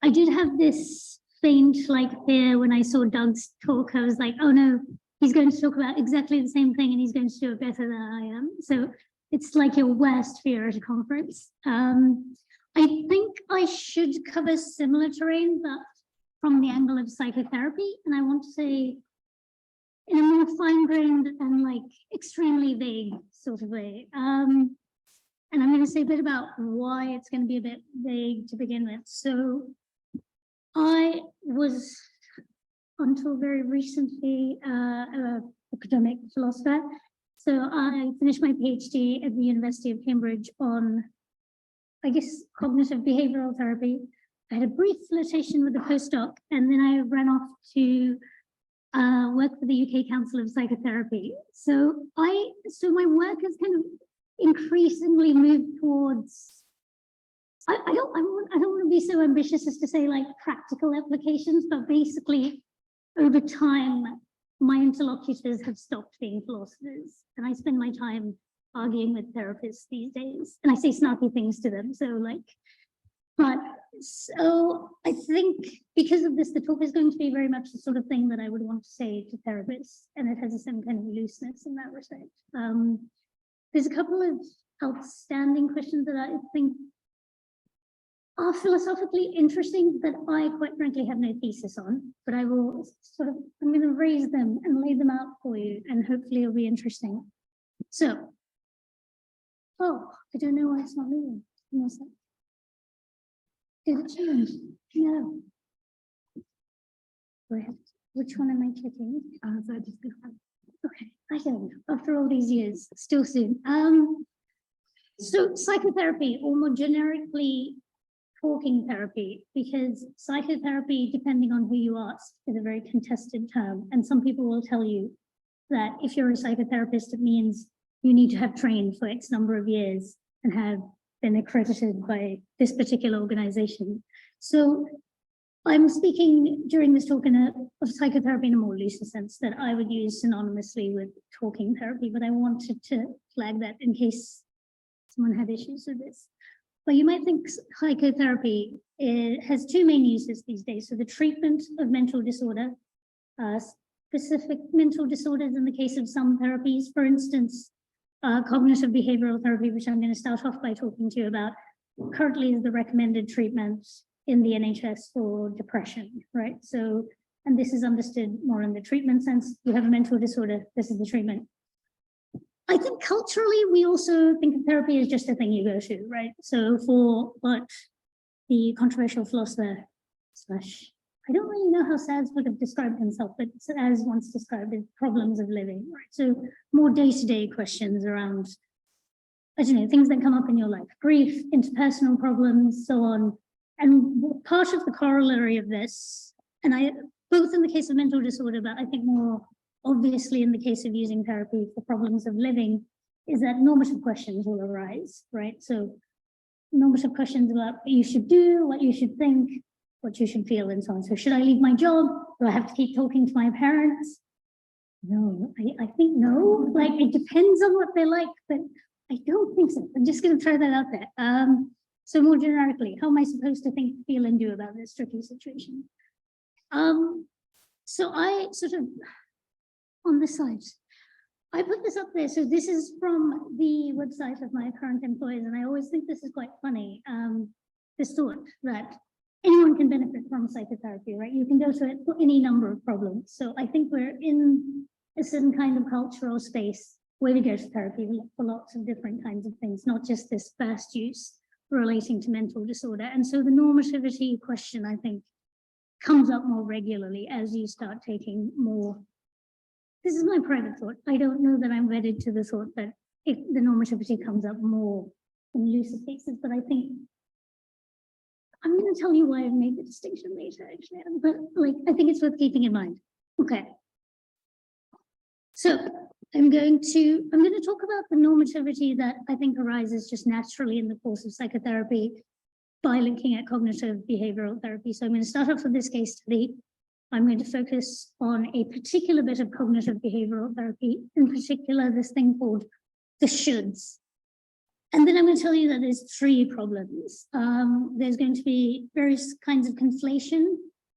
I did have this faint like fear when I saw Doug's talk. I was like, oh no, he's going to talk about exactly the same thing and he's going to do it better than I am. So it's like your worst fear at a conference. I think I should cover similar terrain, but from the angle of psychotherapy. And I want to say in a more fine-grained and like extremely vague sort of way. And I'm going to say a bit about why it's going to be a bit vague to begin with. So I was, until very recently, an academic philosopher. So I finished my PhD at the University of Cambridge on, I guess, cognitive behavioral therapy. I had a brief flirtation with a postdoc, and then I ran off to work for the UK Council of Psychotherapy. So my work has kind of increasingly moved towards, I don't want to be so ambitious as to say like practical applications, but basically over time, my interlocutors have stopped being philosophers, and I spend my time arguing with therapists these days, and I say snarky things to them. So I think because of this, the talk is going to be very much the sort of thing that I would want to say to therapists, and it has a certain kind of looseness in that respect. There's a couple of outstanding questions that I think are philosophically interesting that I quite frankly have no thesis on, but I'm going to raise them and lay them out for you, and hopefully it'll be interesting. So, I don't know why it's not moving. Did it change? No. Which one am I checking? Okay, I don't know. After all these years, still soon. So psychotherapy, or more generically, talking therapy, because psychotherapy, depending on who you ask, is a very contested term. And some people will tell you that if you're a psychotherapist, it means you need to have trained for X number of years and have been accredited by this particular organization. So I'm speaking during this talk of psychotherapy in a more loose sense that I would use synonymously with talking therapy, but I wanted to flag that in case someone had issues with this. But you might think psychotherapy has two main uses these days. So the treatment of mental disorder, specific mental disorders in the case of some therapies, for instance, cognitive behavioral therapy, which I'm going to start off by talking to you about, currently is the recommended treatment in the NHS for depression, right? So, and this is understood more in the treatment sense. You have a mental disorder, this is the treatment. I think culturally, we also think of therapy as just a thing you go to, right? So for what the controversial philosopher I don't really know how Saz would have described himself, but as once described as problems of living, right? So more day-to-day questions around, I don't know, things that come up in your life, grief, interpersonal problems, so on. And part of the corollary of this, and both in the case of mental disorder, but I think more obviously in the case of using therapy for problems of living, is that normative questions will arise, right? So normative questions about what you should do, what you should think, what you should feel, and so on. So should I leave my job? Do I have to keep talking to my parents? No, I think no. Like, it depends on what they're like, but I don't think so. I'm just going to throw that out there. So more generically, how am I supposed to think, feel, and do about this tricky situation? So I sort of, on the side, I put this up there. So this is from the website of my current employers, and I always think this is quite funny. This thought that anyone can benefit from psychotherapy, right? You can go to it for any number of problems. So I think we're in a certain kind of cultural space where we go to therapy for lots of different kinds of things, not just this first use relating to mental disorder. And so the normativity question, I think, comes up more regularly as you start taking more. This is my private thought. I don't know that I'm wedded to the thought that the normativity comes up more in looser cases, but I think I'm going to tell you why I've made the distinction later, actually, but like, I think it's worth keeping in mind. Okay. So I'm going to talk about the normativity that I think arises just naturally in the course of psychotherapy by looking at cognitive behavioral therapy. So I'm going to start off with this case study. I'm going to focus on a particular bit of cognitive behavioral therapy, in particular, this thing called the shoulds. And then I'm going to tell you that there's 3 problems. There's going to be various kinds of conflation.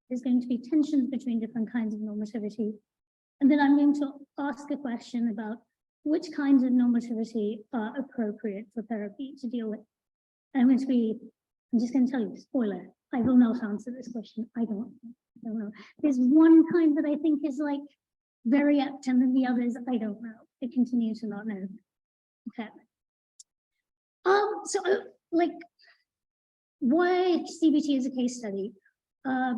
There's going to be tensions between different kinds of normativity. And then I'm going to ask a question about which kinds of normativity are appropriate for therapy to deal with. And I'm just going to tell you, spoiler, I will not answer this question. I don't know. There's one kind that I think is like very apt, and then the others, I don't know. I continue to not know. Okay. So like, why CBT is a case study?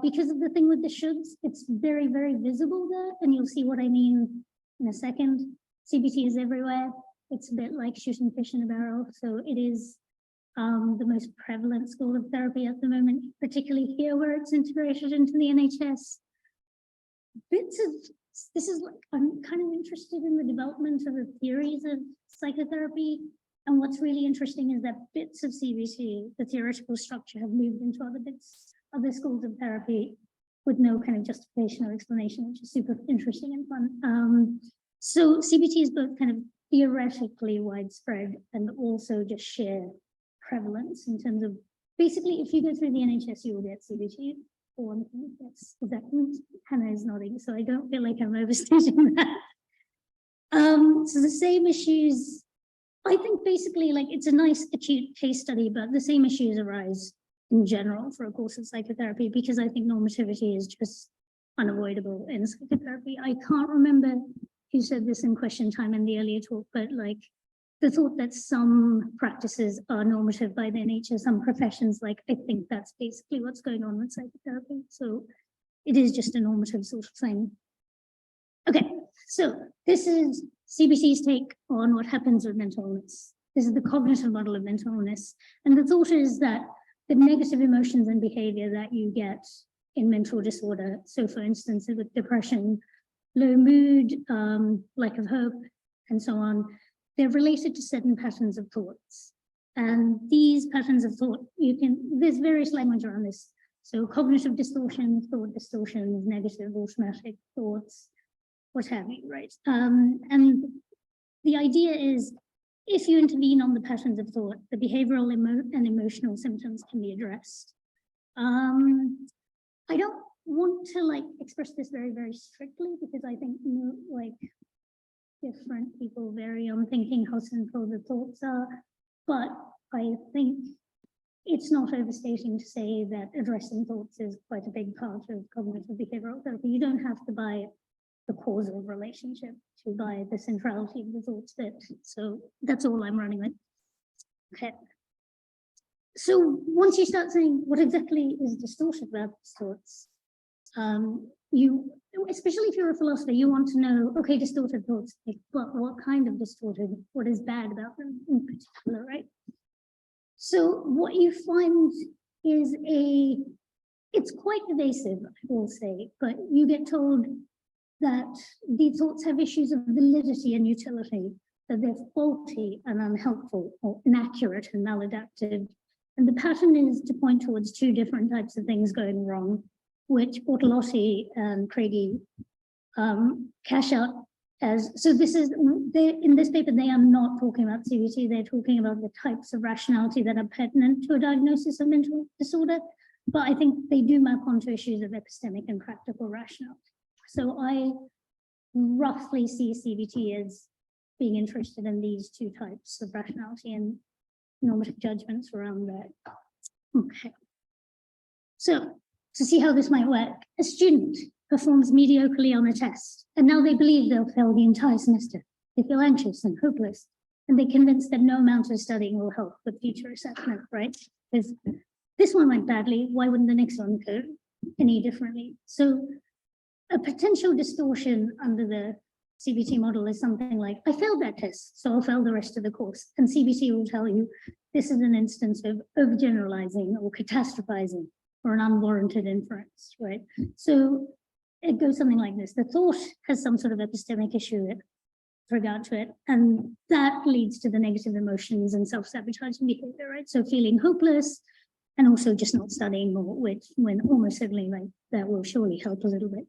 Because of the thing with the shoulds, it's very, very visible there, and you'll see what I mean in a second. CBT is everywhere. It's a bit like shooting fish in a barrel. So it is the most prevalent school of therapy at the moment, particularly here where it's integrated into the NHS. This is like, I'm kind of interested in the development of the theories of psychotherapy. And what's really interesting is that bits of CBT, the theoretical structure, have moved into other schools of therapy with no kind of justification or explanation, which is super interesting and fun. So CBT is both kind of theoretically widespread and also just sheer prevalence in terms of, basically, if you go through the NHS, you will get CBT. For one thing, that's exactly, Hannah is nodding, so I don't feel like I'm overstating that. So the same issues, I think basically like it's a nice acute case study, but the same issues arise in general for a course of psychotherapy, because I think normativity is just unavoidable in psychotherapy. I can't remember who said this in question time in the earlier talk, but like the thought that some practices are normative by their nature, some professions, like I think that's basically what's going on with psychotherapy. So it is just a normative sort of thing. Okay, so this is CBT's take on what happens with mental illness. This is the cognitive model of mental illness. And the thought is that the negative emotions and behavior that you get in mental disorder, so for instance, with depression, low mood, lack of hope, and so on, they're related to certain patterns of thoughts. And these patterns of thought, there's various language around this. So cognitive distortions, thought distortions, negative automatic thoughts, what have you, right? And the idea is, if you intervene on the patterns of thought, the behavioral and emotional symptoms can be addressed. I don't want to like express this very, very strictly, because I think like different people vary on thinking how central the thoughts are, but I think it's not overstating to say that addressing thoughts is quite a big part of cognitive behavioral therapy. You don't have to buy the causal relationship to buy the centrality of the thoughts bit. So that's all I'm running with. Okay. So once you start saying what exactly is distorted about these thoughts, you, especially if you're a philosopher, you want to know, okay, distorted thoughts, like, but what kind of distorted, what is bad about them in particular, right? So what you find is it's quite evasive, I will say, but you get told that these thoughts have issues of validity and utility, that they're faulty and unhelpful, or inaccurate and maladaptive. And the pattern is to point towards 2 different types of things going wrong, which Bortolotti and Craigie cash out as, so this is, in this paper, they are not talking about CBT, they're talking about the types of rationality that are pertinent to a diagnosis of mental disorder, but I think they do map onto issues of epistemic and practical rationality. So I roughly see CBT as being interested in these 2 types of rationality and normative judgments around that. Okay. So to see how this might work, a student performs mediocrely on a test, and now they believe they'll fail the entire semester. They feel anxious and hopeless, and they're convinced that no amount of studying will help with future assessment, right? Because this one went badly, why wouldn't the next one go any differently? So a potential distortion under the CBT model is something like, I failed that test, so I'll fail the rest of the course. And CBT will tell you this is an instance of overgeneralizing or catastrophizing or an unwarranted inference, right? So it goes something like this. The thought has some sort of epistemic issue with regard to it, and that leads to the negative emotions and self-sabotaging behavior, right? So feeling hopeless and also just not studying more, which when almost certainly like that will surely help a little bit.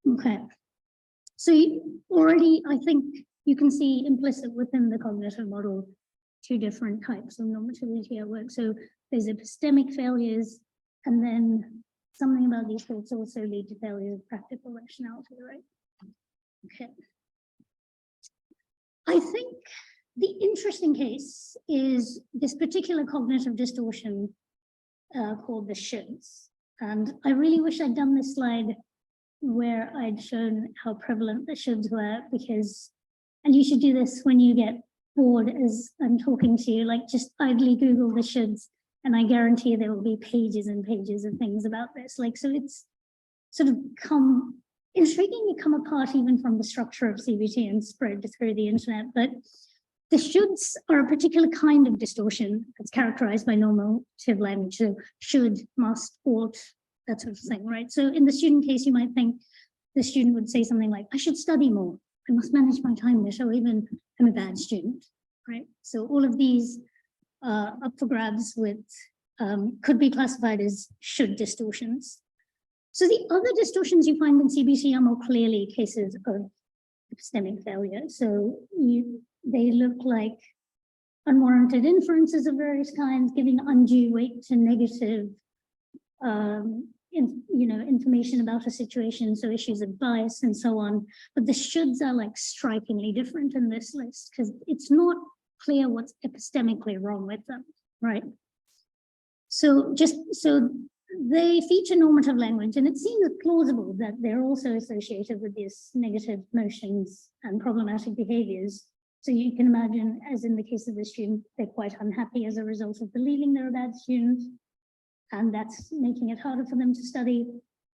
Okay. So already, I think you can see implicit within the cognitive model two different types of normativity at work. So there's epistemic failures, and then something about these thoughts also lead to failures of practical rationality, right? Okay. I think the interesting case is this particular cognitive distortion called the shoulds. And I really wish I'd done this slide where I'd shown how prevalent the shoulds were, because, and you should do this when you get bored as I'm talking to you, like just idly Google the shoulds, and I guarantee there will be pages and pages of things about this. Like, so it's sort of intriguingly come apart even from the structure of CBT and spread through the internet. But the shoulds are a particular kind of distortion that's characterized by normative language. So should, must, ought, that sort of thing, right? So in the student case, you might think the student would say something like, I should study more. I must manage my time better, or even I'm a bad student, right? So all of these up for grabs with could be classified as should distortions. So the other distortions you find in CBT are more clearly cases of epistemic failure. So they look like unwarranted inferences of various kinds, giving undue weight to negative information about a situation, so issues of bias and so on. But the shoulds are like strikingly different in this list because it's not clear what's epistemically wrong with them, right? So they feature normative language, and it seems plausible that they're also associated with these negative notions and problematic behaviors. So you can imagine, as in the case of the student, they're quite unhappy as a result of believing they're a bad student, and that's making it harder for them to study.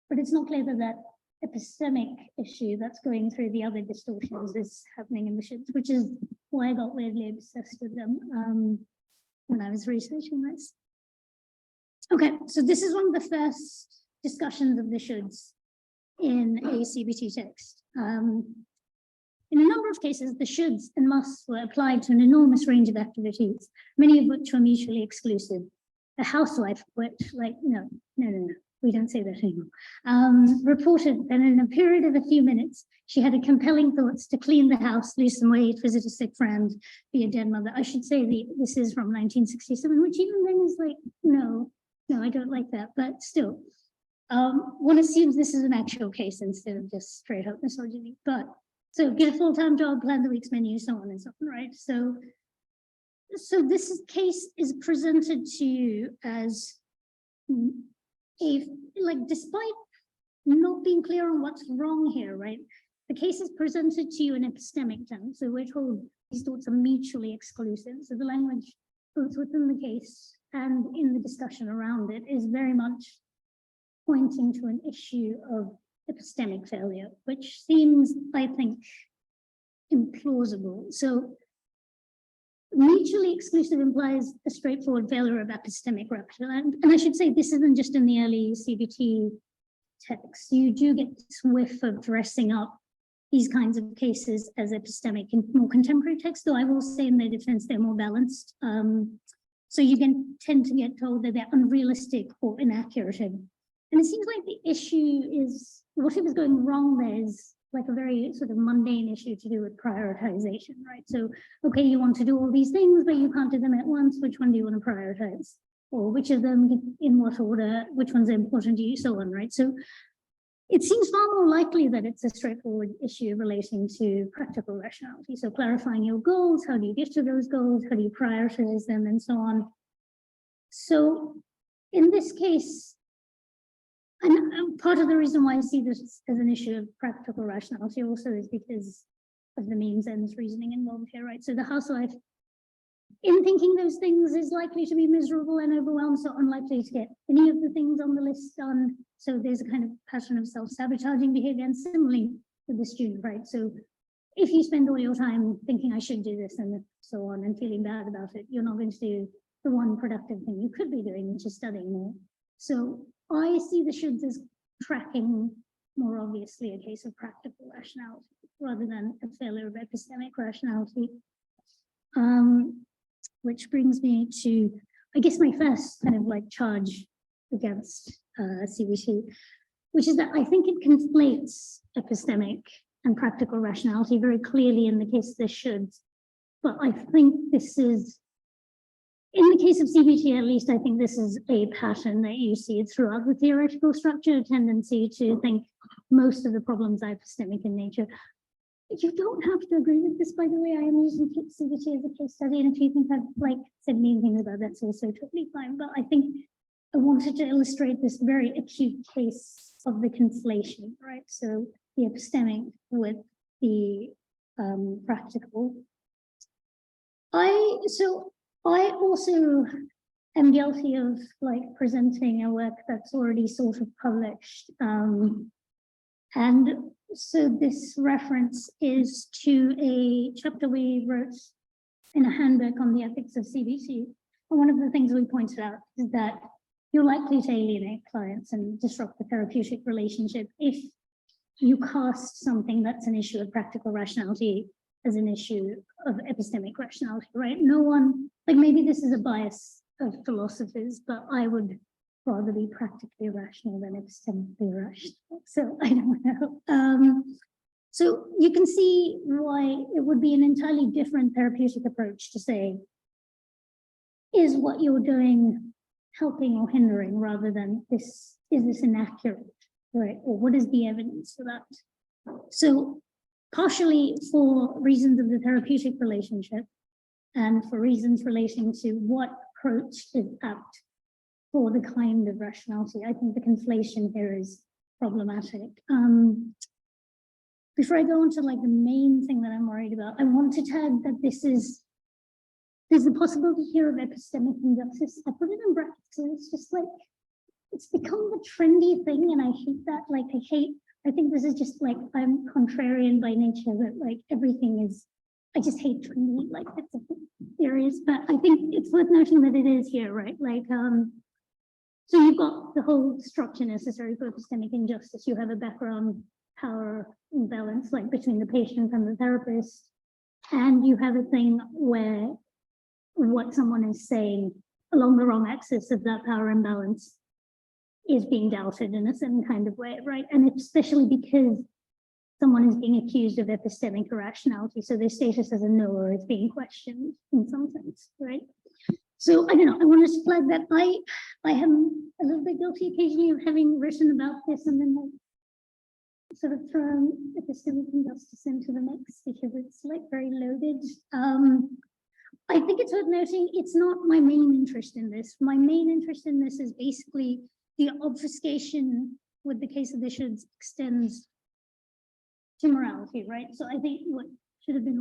But it's not clear that that epistemic issue that's going through the other distortions is happening in the shoulds, which is why I got weirdly obsessed with them when I was researching this. Okay, so this is one of the first discussions of the shoulds in a CBT text. In a number of cases, the shoulds and musts were applied to an enormous range of activities, many of which were mutually exclusive. A housewife, which, like, no, we don't say that anymore, reported that in a period of a few minutes, she had a compelling thoughts to clean the house, lose some weight, visit a sick friend, be a dead mother. I should say this is from 1967, which even then is like, no, I don't like that, but still. One assumes this is an actual case instead of just straight up misogyny. But so get a full-time job, plan the week's menu, so on and so on, right? So this case is presented to you as despite not being clear on what's wrong here, right? The case is presented to you in epistemic terms. So we're told these thoughts are mutually exclusive. So the language, both within the case and in the discussion around it, is very much pointing to an issue of epistemic failure, which seems, I think, implausible. So mutually exclusive implies a straightforward failure of epistemic rupture. And I should say, this isn't just in the early CBT texts. You do get this whiff of dressing up these kinds of cases as epistemic in more contemporary texts, though I will say in their defense, they're more balanced. So you can tend to get told that they're unrealistic or inaccurate. And it seems like the issue is, whatever's going wrong there is like a very sort of mundane issue to do with prioritization, right? So, okay, you want to do all these things, but you can't do them at once. Which one do you want to prioritize? Or which of them in what order, which ones are important to you, so on, right? So it seems far more likely that it's a straightforward issue relating to practical rationality. So clarifying your goals, how do you get to those goals? How do you prioritize them and so on? So in this case, and part of the reason why I see this as an issue of practical rationality also is because of the means ends reasoning involved here, right? So the housewife, in thinking those things, is likely to be miserable and overwhelmed, so unlikely to get any of the things on the list done. So there's a kind of pattern of self-sabotaging behavior, and similarly with the student, right? So if you spend all your time thinking I should do this and so on and feeling bad about it, you're not going to do the one productive thing you could be doing, which is studying more. So I see the shoulds as tracking more obviously a case of practical rationality rather than a failure of epistemic rationality. Which brings me to, I guess, my first kind of like charge against CBT, which is that I think it conflates epistemic and practical rationality very clearly in the case of the shoulds. But I think this is, in the case of CBT at least, I think this is a pattern that you see throughout the theoretical structure, a tendency to think most of the problems are epistemic in nature. You don't have to agree with this, by the way. I am using CBT as a case study, and if you think I've said mean things about that, that's also totally fine. But I think I wanted to illustrate this very acute case of the conflation, right? So the epistemic with the practical. I also am guilty of presenting a work that's already sort of published. And so this reference is to a chapter we wrote in a handbook on the ethics of CBT. And one of the things we pointed out is that you're likely to alienate clients and disrupt the therapeutic relationship if you cast something that's an issue of practical rationality as an issue of epistemic rationality, right? No one, maybe this is a bias of philosophers, but I would rather be practically rational than epistemically rational. So I don't know. So you can see why it would be an entirely different therapeutic approach to say, is what you're doing helping or hindering, rather than is this inaccurate, right? Or what is the evidence for that? So partially for reasons of the therapeutic relationship and for reasons relating to what approach is apt for the kind of rationality, I think the conflation here is problematic. Before I go on to the main thing that I'm worried about, I want to tag that there's a possibility here of epistemic injustice. I put it in brackets because it's just it's become the trendy thing, and I hate that. I think this is just I'm contrarian by nature, that everything is, I just hate trendy bits of theories, but I think it's worth noting that it is here, right? So you've got the whole structure necessary for epistemic injustice. You have a background power imbalance between the patient and the therapist, and you have a thing where what someone is saying along the wrong axis of that power imbalance is being doubted in a certain kind of way, right? And especially because someone is being accused of epistemic irrationality, so their status as a knower is being questioned in some sense, right? So I don't know, I want to flag that I am a little bit guilty occasionally of having written about this and then sort of thrown epistemic injustice into the mix because it's very loaded. I think it's worth noting it's not my main interest in this. My main interest in this is basically the obfuscation with the case of the shoulds extends to morality, right? So I think what should have been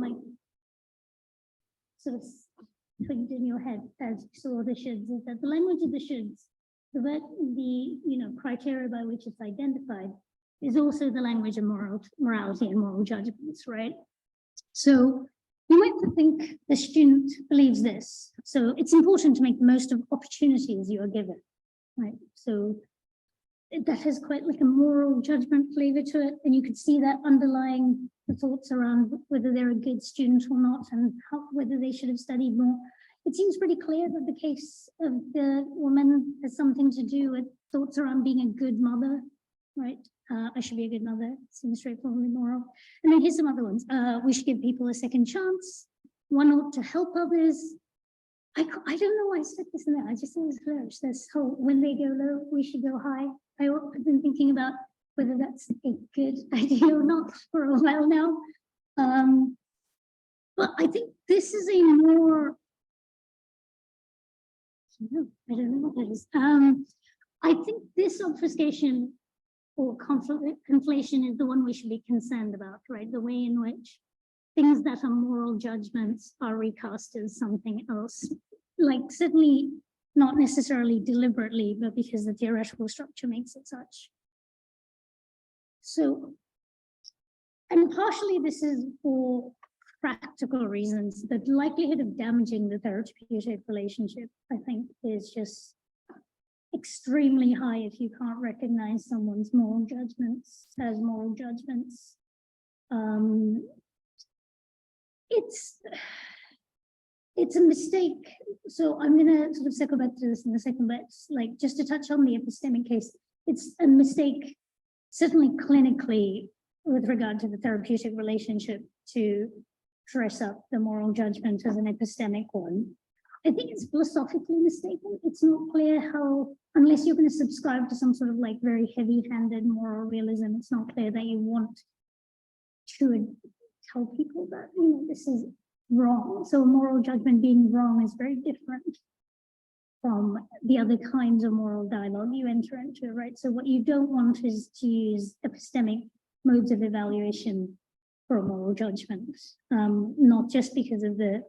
sort of twigged in your head as you saw the shoulds is that the language of the shoulds, the criteria by which it's identified, is also the language of morality and moral judgments, right? So you might think the student believes this. So it's important to make the most of opportunities you are given, right? So that has quite a moral judgment flavor to it. And you could see that underlying the thoughts around whether they're a good student or not and whether they should have studied more. It seems pretty clear that the case of the woman has something to do with thoughts around being a good mother, right? I should be a good mother, seems straightforwardly moral. And then here's some other ones. We should give people a second chance. One ought to help others. I don't know why I stuck this in there. I just think it's hilarious. This whole, when they go low, we should go high. I've been thinking about whether that's a good idea or not for a while now. But I think this is a more, I don't know what that is. I think this obfuscation or conflation is the one we should be concerned about, right? The way in which things that are moral judgments are recast as something else, certainly not necessarily deliberately, but because the theoretical structure makes it such. So, and partially this is for practical reasons. The likelihood of damaging the therapeutic relationship, I think, is just extremely high if you can't recognize someone's moral judgments as moral judgments. It's a mistake. So I'm going to sort of circle back to this in a second, but just to touch on the epistemic case, it's a mistake, certainly clinically, with regard to the therapeutic relationship to dress up the moral judgment as an epistemic one. I think it's philosophically mistaken. It's not clear how, unless you're going to subscribe to some sort of like very heavy-handed moral realism, it's not clear that you want to tell people that, you know, this is wrong. So moral judgment being wrong is very different from the other kinds of moral dialogue you enter into, right? So what you don't want is to use epistemic modes of evaluation for a moral judgment, not just because of the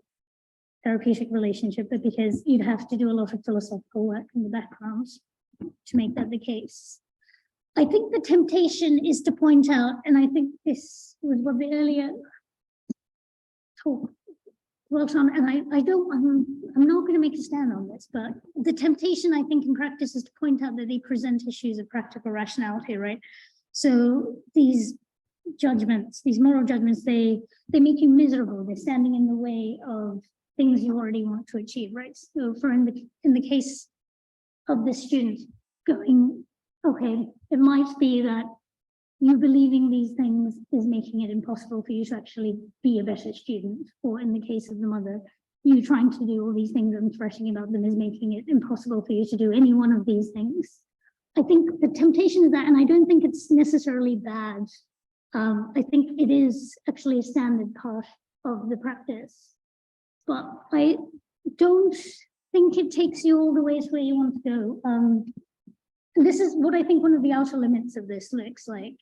therapeutic relationship, but because you'd have to do a lot of philosophical work in the background to make that the case. I think the temptation is to point out, and I think this was what the earlier talk dwelt on, and I'm not going to make a stand on this, but the temptation, I think, in practice is to point out that they present issues of practical rationality, right? So these judgments, these moral judgments, they make you miserable. They're standing in the way of things you already want to achieve, right? So for in the case of the student going, okay, it might be that you believing these things is making it impossible for you to actually be a better student, or in the case of the mother, you trying to do all these things and thrashing about them is making it impossible for you to do any one of these things. I think the temptation is that, and I don't think it's necessarily bad. I think it is actually a standard part of the practice, but I don't think it takes you all the way to where you want to go. This is what I think one of the outer limits of this looks like,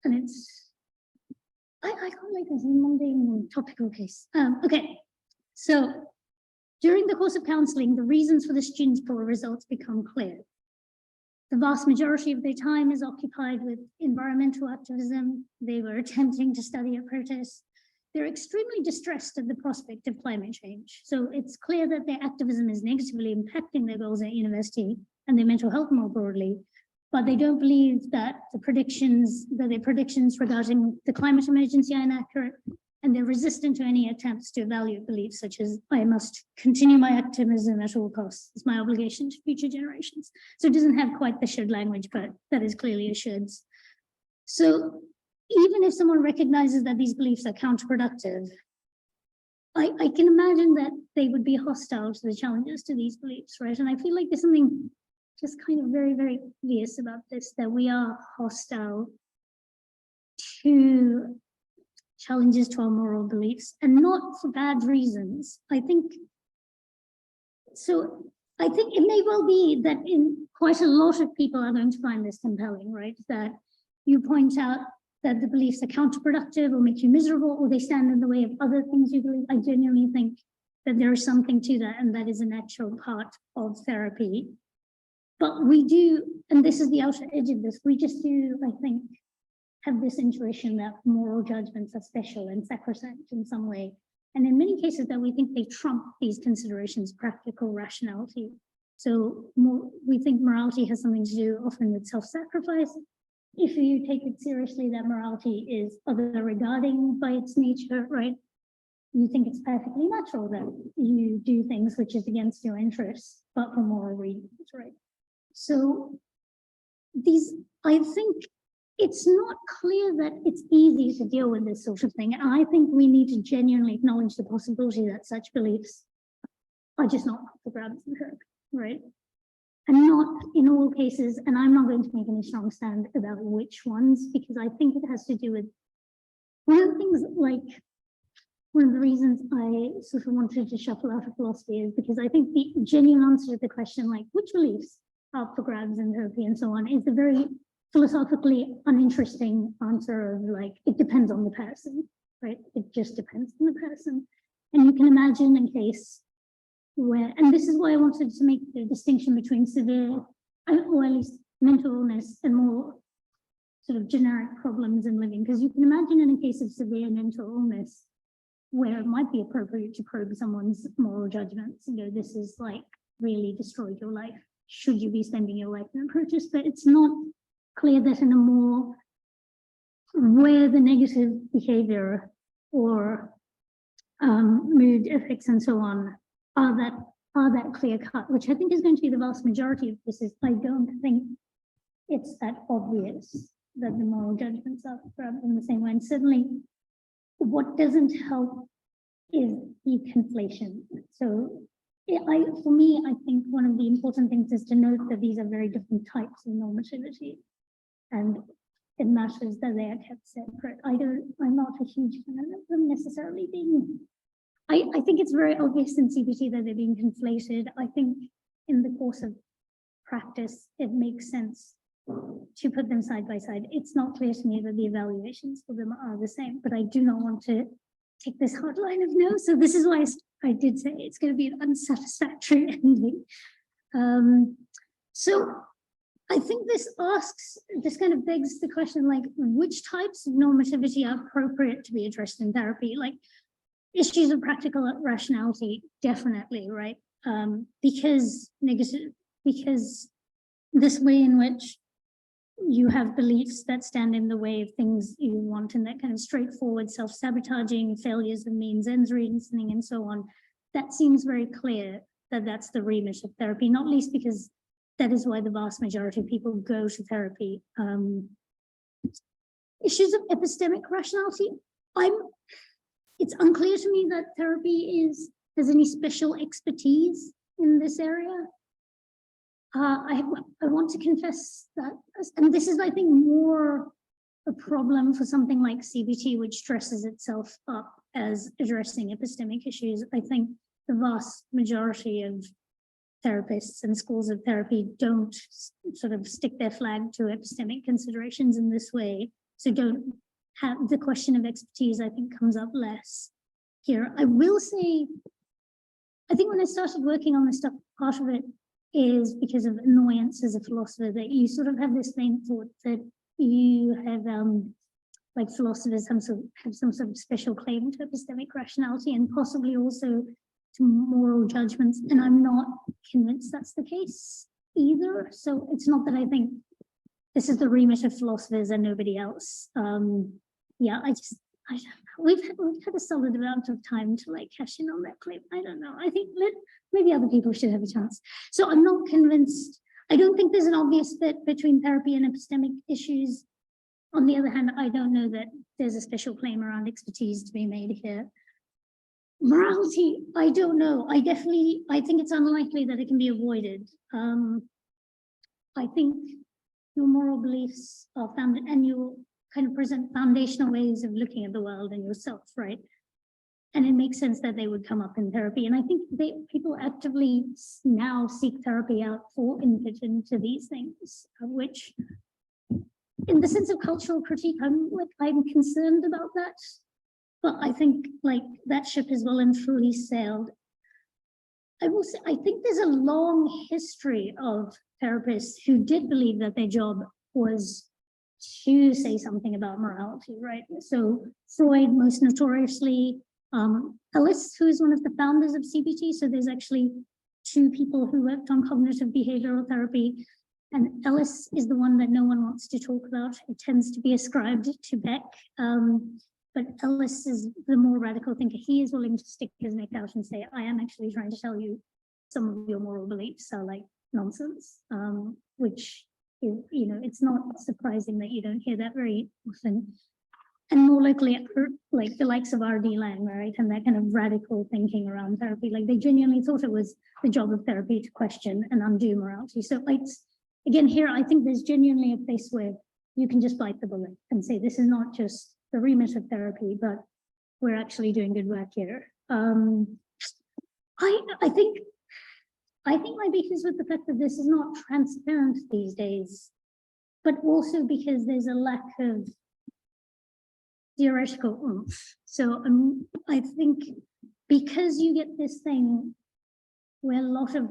and it's, I can't make this in mundane topical case. Okay, so during the course of counseling, the reasons for the students' poor results become clear. The vast majority of their time is occupied with environmental activism. They were attempting to study at protests. They're extremely distressed at the prospect of climate change. So it's clear that their activism is negatively impacting their goals at university and their mental health more broadly. But they don't believe that their predictions regarding the climate emergency are inaccurate, and they're resistant to any attempts to evaluate beliefs such as, I must continue my activism at all costs. It's my obligation to future generations. So it doesn't have quite the should language, but that is clearly a shoulds. So even if someone recognizes that these beliefs are counterproductive, I can imagine that they would be hostile to the challenges to these beliefs, right? And I feel like there's something just kind of very, very obvious about this, that we are hostile to challenges to our moral beliefs, and not for bad reasons. I think it may well be that in quite a lot of people are going to find this compelling, right? That you point out that the beliefs are counterproductive or make you miserable, or they stand in the way of other things you believe. I genuinely think that there is something to that, and that is a natural part of therapy. But we do, and this is the outer edge of this, we just do, I think, have this intuition that moral judgments are special and sacrosanct in some way. And in many cases that we think they trump these considerations, practical rationality. So we think morality has something to do often with self-sacrifice. If you take it seriously that morality is other regarding by its nature, right? You think it's perfectly natural that you do things which is against your interests, but for moral reasons, right? So I think it's not clear that it's easy to deal with this sort of thing. And I think we need to genuinely acknowledge the possibility that such beliefs are just not up for grabs in therapy, right? And not in all cases, and I'm not going to make any strong stand about which ones, because I think it has to do with one of the things, like one of the reasons I sort of wanted to shuffle out of philosophy is because I think the genuine answer to the question, like which beliefs are up for grabs in therapy and so on, is the very philosophically uninteresting answer of like, it depends on the person, right? It just depends on the person. And you can imagine a case where, and this is why I wanted to make the distinction between severe, or at least mental illness, and more sort of generic problems in living, because you can imagine in a case of severe mental illness where it might be appropriate to probe someone's moral judgments and go, this is like really destroyed your life. Should you be spending your life in a protest? But it's not clear that in a more where the negative behavior or mood effects and so on are that clear cut, which I think is going to be the vast majority of this. Is I don't think it's that obvious that the moral judgments are grabbed in the same way. And certainly what doesn't help is the conflation. So for me, I think one of the important things is to note that these are very different types of normativity. And it matters that they are kept separate. I'm not a huge fan of them necessarily being, I think it's very obvious in CBT that they're being conflated. I think in the course of practice, it makes sense to put them side by side. It's not clear to me that the evaluations for them are the same, but I do not want to take this hard line of no. So this is why I did say it's going to be an unsatisfactory ending. So I think this kind of begs the question, like, which types of normativity are appropriate to be addressed in therapy? Like issues of practical rationality, definitely, right? Because this way in which you have beliefs that stand in the way of things you want, and that kind of straightforward self-sabotaging, failures of means, ends reasoning, and so on, that seems very clear that that's the remit of therapy, not least because that is why the vast majority of people go to therapy. Issues of epistemic rationality, it's unclear to me that therapy has any special expertise in this area. I want to confess that, and this is, I think, more a problem for something like CBT, which dresses itself up as addressing epistemic issues. I think the vast majority of therapists and schools of therapy don't sort of stick their flag to epistemic considerations in this way. So don't have the question of expertise, I think, comes up less here. I will say, I think when I started working on this stuff, part of it is because of annoyance as a philosopher, that you sort of have this thing thought that you have like philosophers have some sort of special claim to epistemic rationality and possibly also to moral judgments. And I'm not convinced that's the case either. So it's not that I think this is the remit of philosophers and nobody else. Yeah, we've had a solid amount of time to like cash in on that claim. I don't know. I think maybe other people should have a chance. So I'm not convinced. I don't think there's an obvious fit between therapy and epistemic issues. On the other hand, I don't know that there's a special claim around expertise to be made here. Morality, I don't know. I think it's unlikely that it can be avoided. I think your moral beliefs are founded, and you kind of present foundational ways of looking at the world and yourself, right? And it makes sense that they would come up in therapy. And I think people actively now seek therapy out for input into these things, which in the sense of cultural critique, I'm concerned about that. But I think like that ship is well and truly sailed. I will say, I think there's a long history of therapists who did believe that their job was to say something about morality, right? So Freud, most notoriously, Ellis, who is one of the founders of CBT. So there's actually two people who worked on cognitive behavioral therapy, and Ellis is the one that no one wants to talk about. It tends to be ascribed to Beck. But Ellis is the more radical thinker. He is willing to stick his neck out and say, I am actually trying to tell you some of your moral beliefs are like nonsense, which, it's not surprising that you don't hear that very often. And more likely, like the likes of R.D. Laing, right? And that kind of radical thinking around therapy, like they genuinely thought it was the job of therapy to question and undo morality. So again, here, I think there's genuinely a place where you can just bite the bullet and say, this is not just the remit of therapy, but we're actually doing good work here. I think my beef is with the fact that this is not transparent these days, but also because there's a lack of theoretical oomph. So I think because you get this thing where a lot of,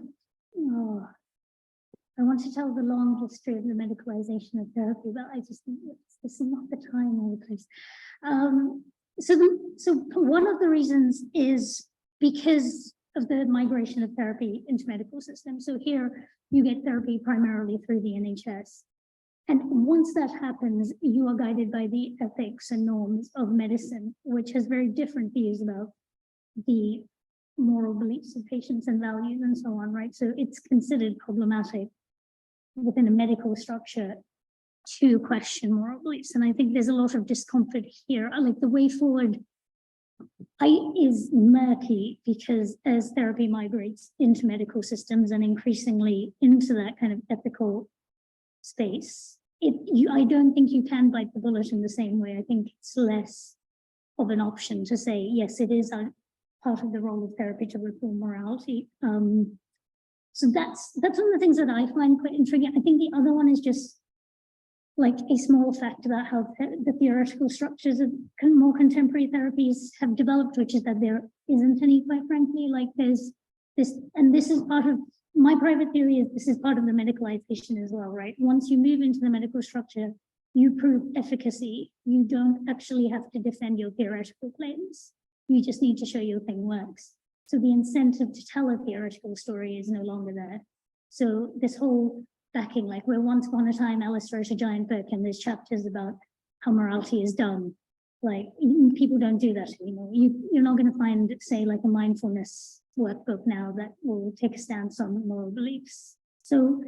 I want to tell the long history of the medicalization of therapy, but I just think this is not the time or the place. So one of the reasons is because of the migration of therapy into medical systems. So here you get therapy primarily through the NHS. And once that happens, you are guided by the ethics and norms of medicine, which has very different views about the moral beliefs of patients and values and so on, right? So it's considered problematic within a medical structure to question moral beliefs. And I think there's a lot of discomfort here. Like the way forward is murky because as therapy migrates into medical systems and increasingly into that kind of ethical space, I don't think you can bite the bullet in the same way. I think it's less of an option to say, yes, it is a part of the role of therapy to reform morality. So that's one of the things that I find quite intriguing. I think the other one is just like a small fact about how the theoretical structures of more contemporary therapies have developed, which is that there isn't any, quite frankly. Like there's this, and this is part of my private theory, is this is part of the medicalization as well, right? Once you move into the medical structure, you prove efficacy. You don't actually have to defend your theoretical claims. You just need to show your thing works. So the incentive to tell a theoretical story is no longer there. So this whole backing, like where once upon a time Alice wrote a giant book and there's chapters about how morality is done. Like people don't do that anymore. You're not going to find, say, like a mindfulness workbook now that will take a stance on moral beliefs. So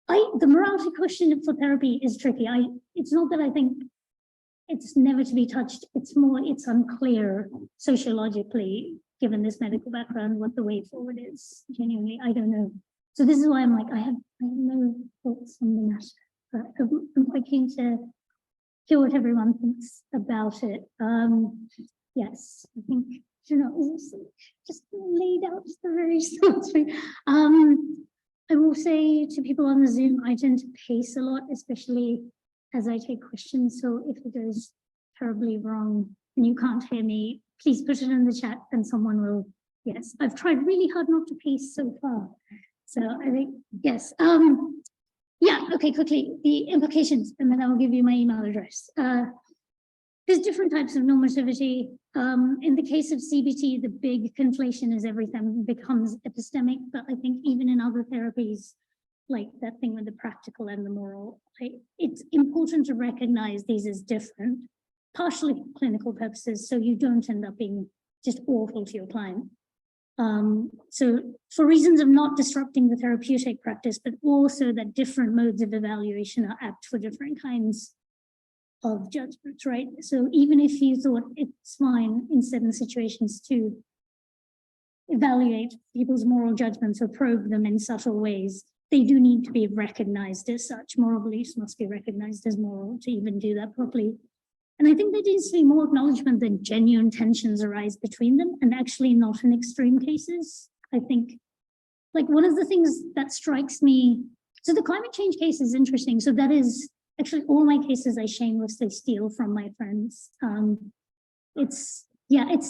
the morality question for therapy is tricky. It's not that I think it's never to be touched. It's more, it's unclear sociologically, given this medical background, what the way forward is. Genuinely, I don't know. So this is why I'm like, I have no thoughts on the matter, but I'm quite keen to hear what everyone thinks about it. Yes, I think, you know, just laid out the various thoughts. I will say to people on the Zoom, I tend to pace a lot, especially as I take questions. So if it goes terribly wrong and you can't hear me, please put it in the chat and someone will. Yes, I've tried really hard not to pace so far. So I think, yes. Yeah, okay, quickly, the implications, and then I will give you my email address. There's different types of normativity. In the case of CBT, the big conflation is everything becomes epistemic, but I think even in other therapies, like that thing with the practical and the moral, it's important to recognize these as different, partially for clinical purposes, so you don't end up being just awful to your client. So for reasons of not disrupting the therapeutic practice, but also that different modes of evaluation are apt for different kinds of judgments, right? So even if you thought it's fine in certain situations to evaluate people's moral judgments or probe them in subtle ways, they do need to be recognized as such. Moral beliefs must be recognized as moral to even do that properly. And I think there needs to be more acknowledgement that genuine tensions arise between them, and actually not in extreme cases. I think, like, one of the things that strikes me, so the climate change case is interesting. So that is actually all my cases I shamelessly steal from my friends. It's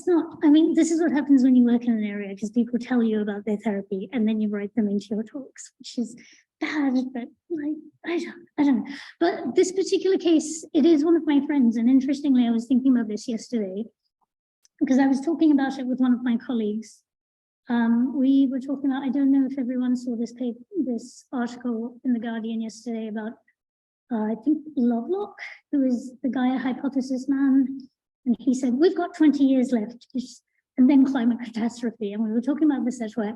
not, I mean, this is what happens when you work in an area, because people tell you about their therapy and then you write them into your talks, which is bad, but like, I don't know. But this particular case, it is one of my friends. And interestingly, I was thinking about this yesterday because I was talking about it with one of my colleagues. We were talking about, I don't know if everyone saw this paper, this article in The Guardian yesterday about, I think Lovelock, who is the Gaia hypothesis man. And he said, we've got 20 years left, and then climate catastrophe. And we were talking about this at work.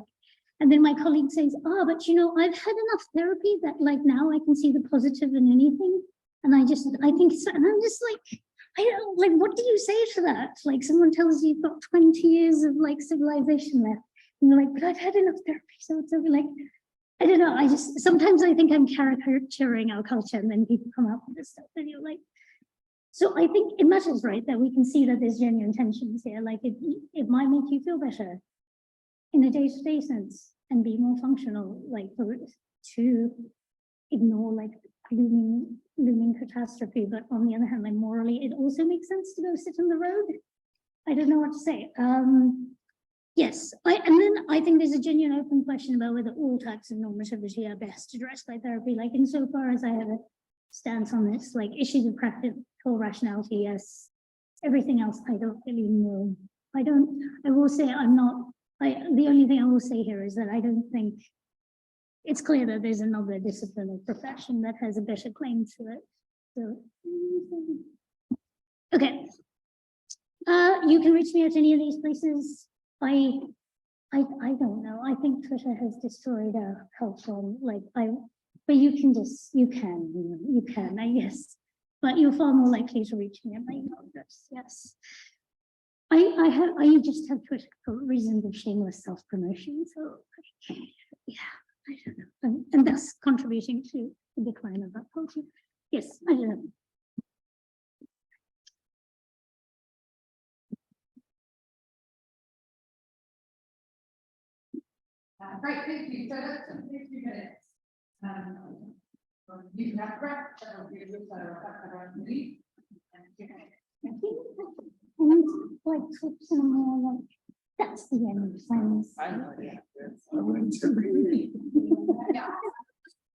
And then my colleague says, but you know, I've had enough therapy that like now I can see the positive in anything. And I think so. And I'm just like, I don't, like, what do you say to that? Like someone tells you you've got 20 years of like civilization left. And you're like, but I've had enough therapy. So it's like, I don't know. Sometimes I think I'm caricaturing our culture, and then people come up with this stuff and you're like, so I think it matters, right, that we can see that there's genuine tensions here. Like it might make you feel better in a day-to-day sense and be more functional, like to ignore like looming catastrophe. But on the other hand, like morally, it also makes sense to go sit on the road. I don't know what to say. Yes, and then I think there's a genuine open question about whether all types of normativity are best addressed by therapy. Like insofar as I have a stance on this, like issues of practical rationality, yes. Everything else, I don't really know. I will say the only thing I will say here is that I don't think it's clear that there's another discipline or profession that has a better claim to it. So, okay. You can reach me at any of these places. I don't know. I think Twitter has destroyed our culture. Like but you can, I guess, but you're far more likely to reach me at my email address. Yes. I just have Twitter for reasons of shameless self-promotion. So yeah, I don't know. And thus contributing to the decline of that culture. Yes, I don't know. Great, thank you. So that's 50 minutes. You can have breath, and like tips and more like that's the end of things.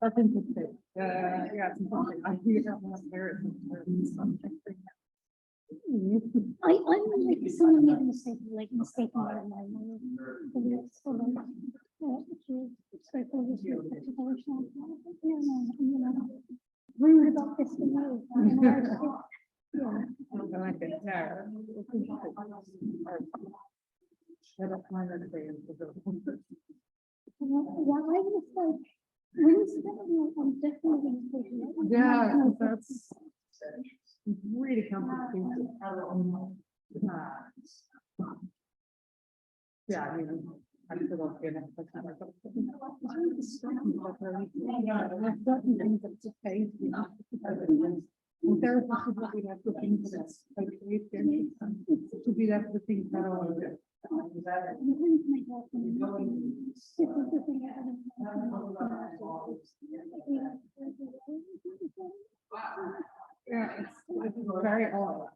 That's interesting. Yeah, it's important. I do have one there. I'm like someone made a mistake, like mistaking my rude about this to me. Yeah. I was like, I'm definitely yeah, that's really complicated. Yeah, I mean, I feel like you're not therapists should not be there for things that's to be there for the things that are yeah, it's very odd.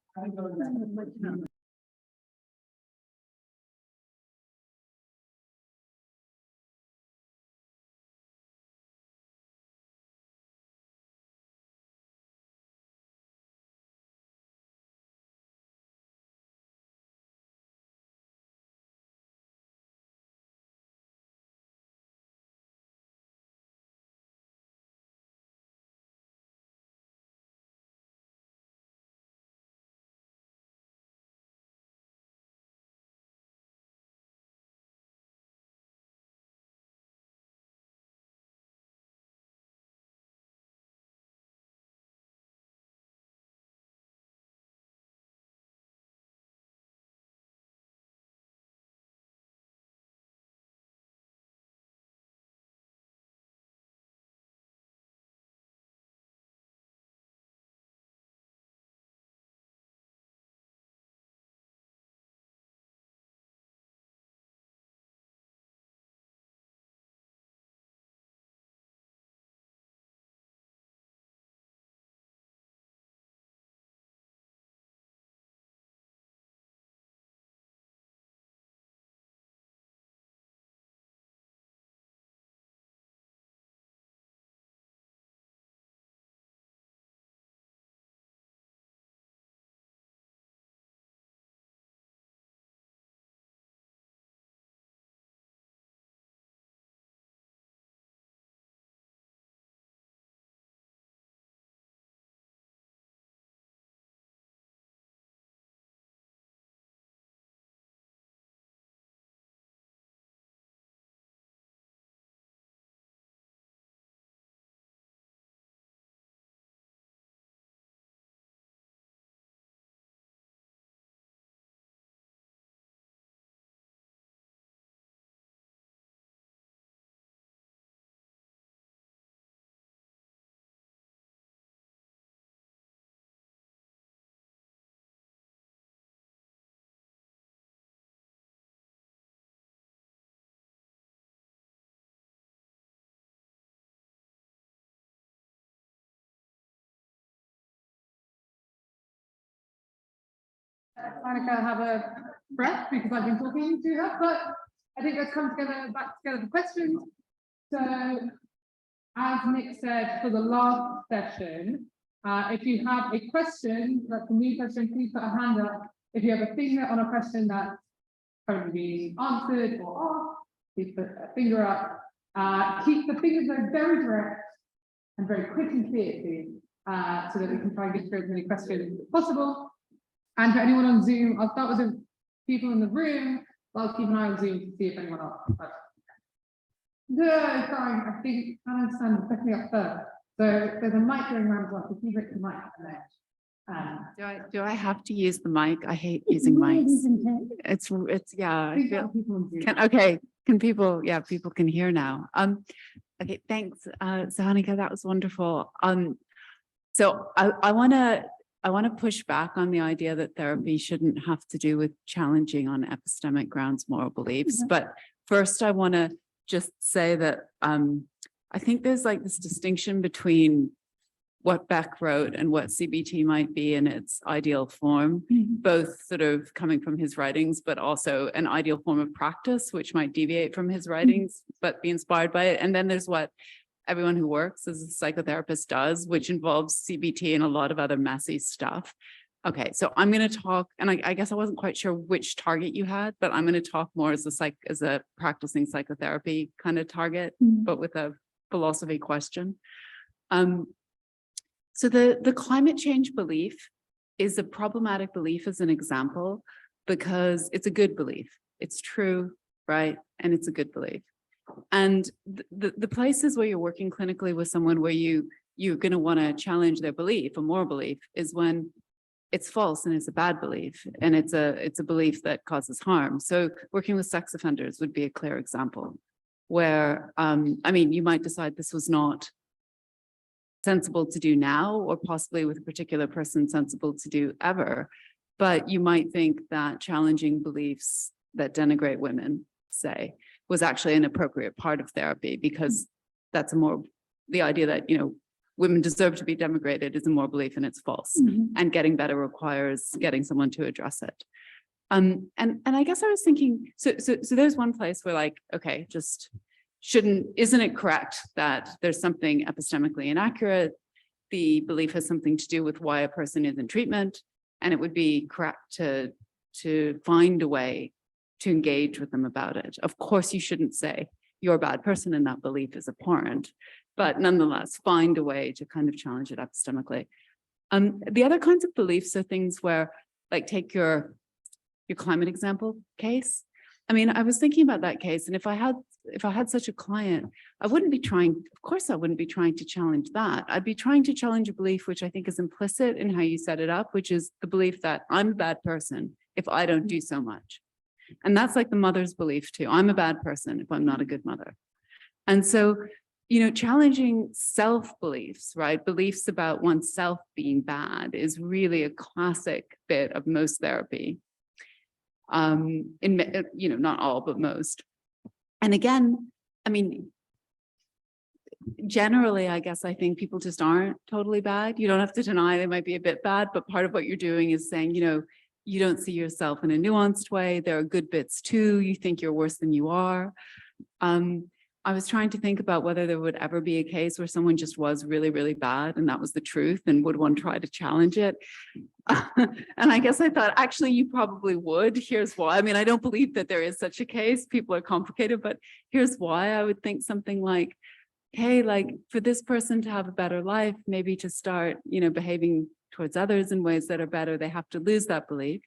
Sahanika, have a breath because I've been talking to her, but I think let's come together, back together for questions. So, as Nick said for the last session, if you have a question, that's a new question, please put a hand up. If you have a finger on a question that's currently being answered or off, please put a finger up. Keep the fingers very direct and very quick and clear, please, so that we can try and get through as many questions as possible. And for anyone on Zoom, I'll start with the people in the room. I'll keep an eye on Zoom to see if anyone else. No, fine. I think I understand definitely up first. So there's a mic going around as well. If you hit the mic on there. Do I have to use the mic? I hate It's using weird, mics. isn't it? It's yeah. I We've feel got people on Zoom. can people, yeah, people can hear now. Okay, thanks, Sahanika, that was wonderful. So I want to push back on the idea that therapy shouldn't have to do with challenging on epistemic grounds moral beliefs. But first, I want to just say that I think there's like this distinction between what Beck wrote and what CBT might be in its ideal form, both sort of coming from his writings, but also an ideal form of practice, which might deviate from his writings, but be inspired by it. And then there's what everyone who works as a psychotherapist does, which involves CBT and a lot of other messy stuff. Okay, so I'm going to talk, and I guess I wasn't quite sure which target you had, but I'm going to talk more as a practicing psychotherapy kind of target, but with a philosophy question. So the climate change belief is a problematic belief as an example, because it's a good belief. It's true, right? And it's a good belief. And the places where you're working clinically with someone where you're going to want to challenge their belief, a moral belief, is when it's false and it's a bad belief, and it's a belief that causes harm. So working with sex offenders would be a clear example where, I mean, you might decide this was not sensible to do now, or possibly with a particular person sensible to do ever. But you might think that challenging beliefs that denigrate women, say, was actually an appropriate part of therapy, because that's the idea that, you know, women deserve to be denigrated is a moral belief and it's false. And getting better requires getting someone to address it. And I guess I was thinking, so there's one place where, like, okay, just isn't it correct that there's something epistemically inaccurate? The belief has something to do with why a person is in treatment, and it would be correct to find a way to engage with them about it. Of course, you shouldn't say you're a bad person and that belief is abhorrent, but nonetheless, find a way to kind of challenge it epistemically. The other kinds of beliefs are things where, like, take your climate example case. I mean, I was thinking about that case, and if I had such a client, I wouldn't be trying to challenge that. I'd be trying to challenge a belief which I think is implicit in how you set it up, which is the belief that I'm a bad person if I don't do so much. And that's like the mother's belief too. I'm a bad person if I'm not a good mother. And so, you know, challenging self-beliefs, right? Beliefs about oneself being bad is really a classic bit of most therapy. You know, not all, but most. And again, I mean, generally, I guess I think people just aren't totally bad. You don't have to deny they might be a bit bad, but part of what you're doing is saying, you know, you don't see yourself in a nuanced way. There are good bits too. You think you're worse than you are. I was trying to think about whether there would ever be a case where someone just was really, really bad and that was the truth, and would one try to challenge it? And I guess I thought, actually, you probably would. Here's why. I mean, I don't believe that there is such a case. People are complicated, but here's why. I would think something like, hey, like, for this person to have a better life, maybe to start, you know, behaving towards others in ways that are better, they have to lose that belief.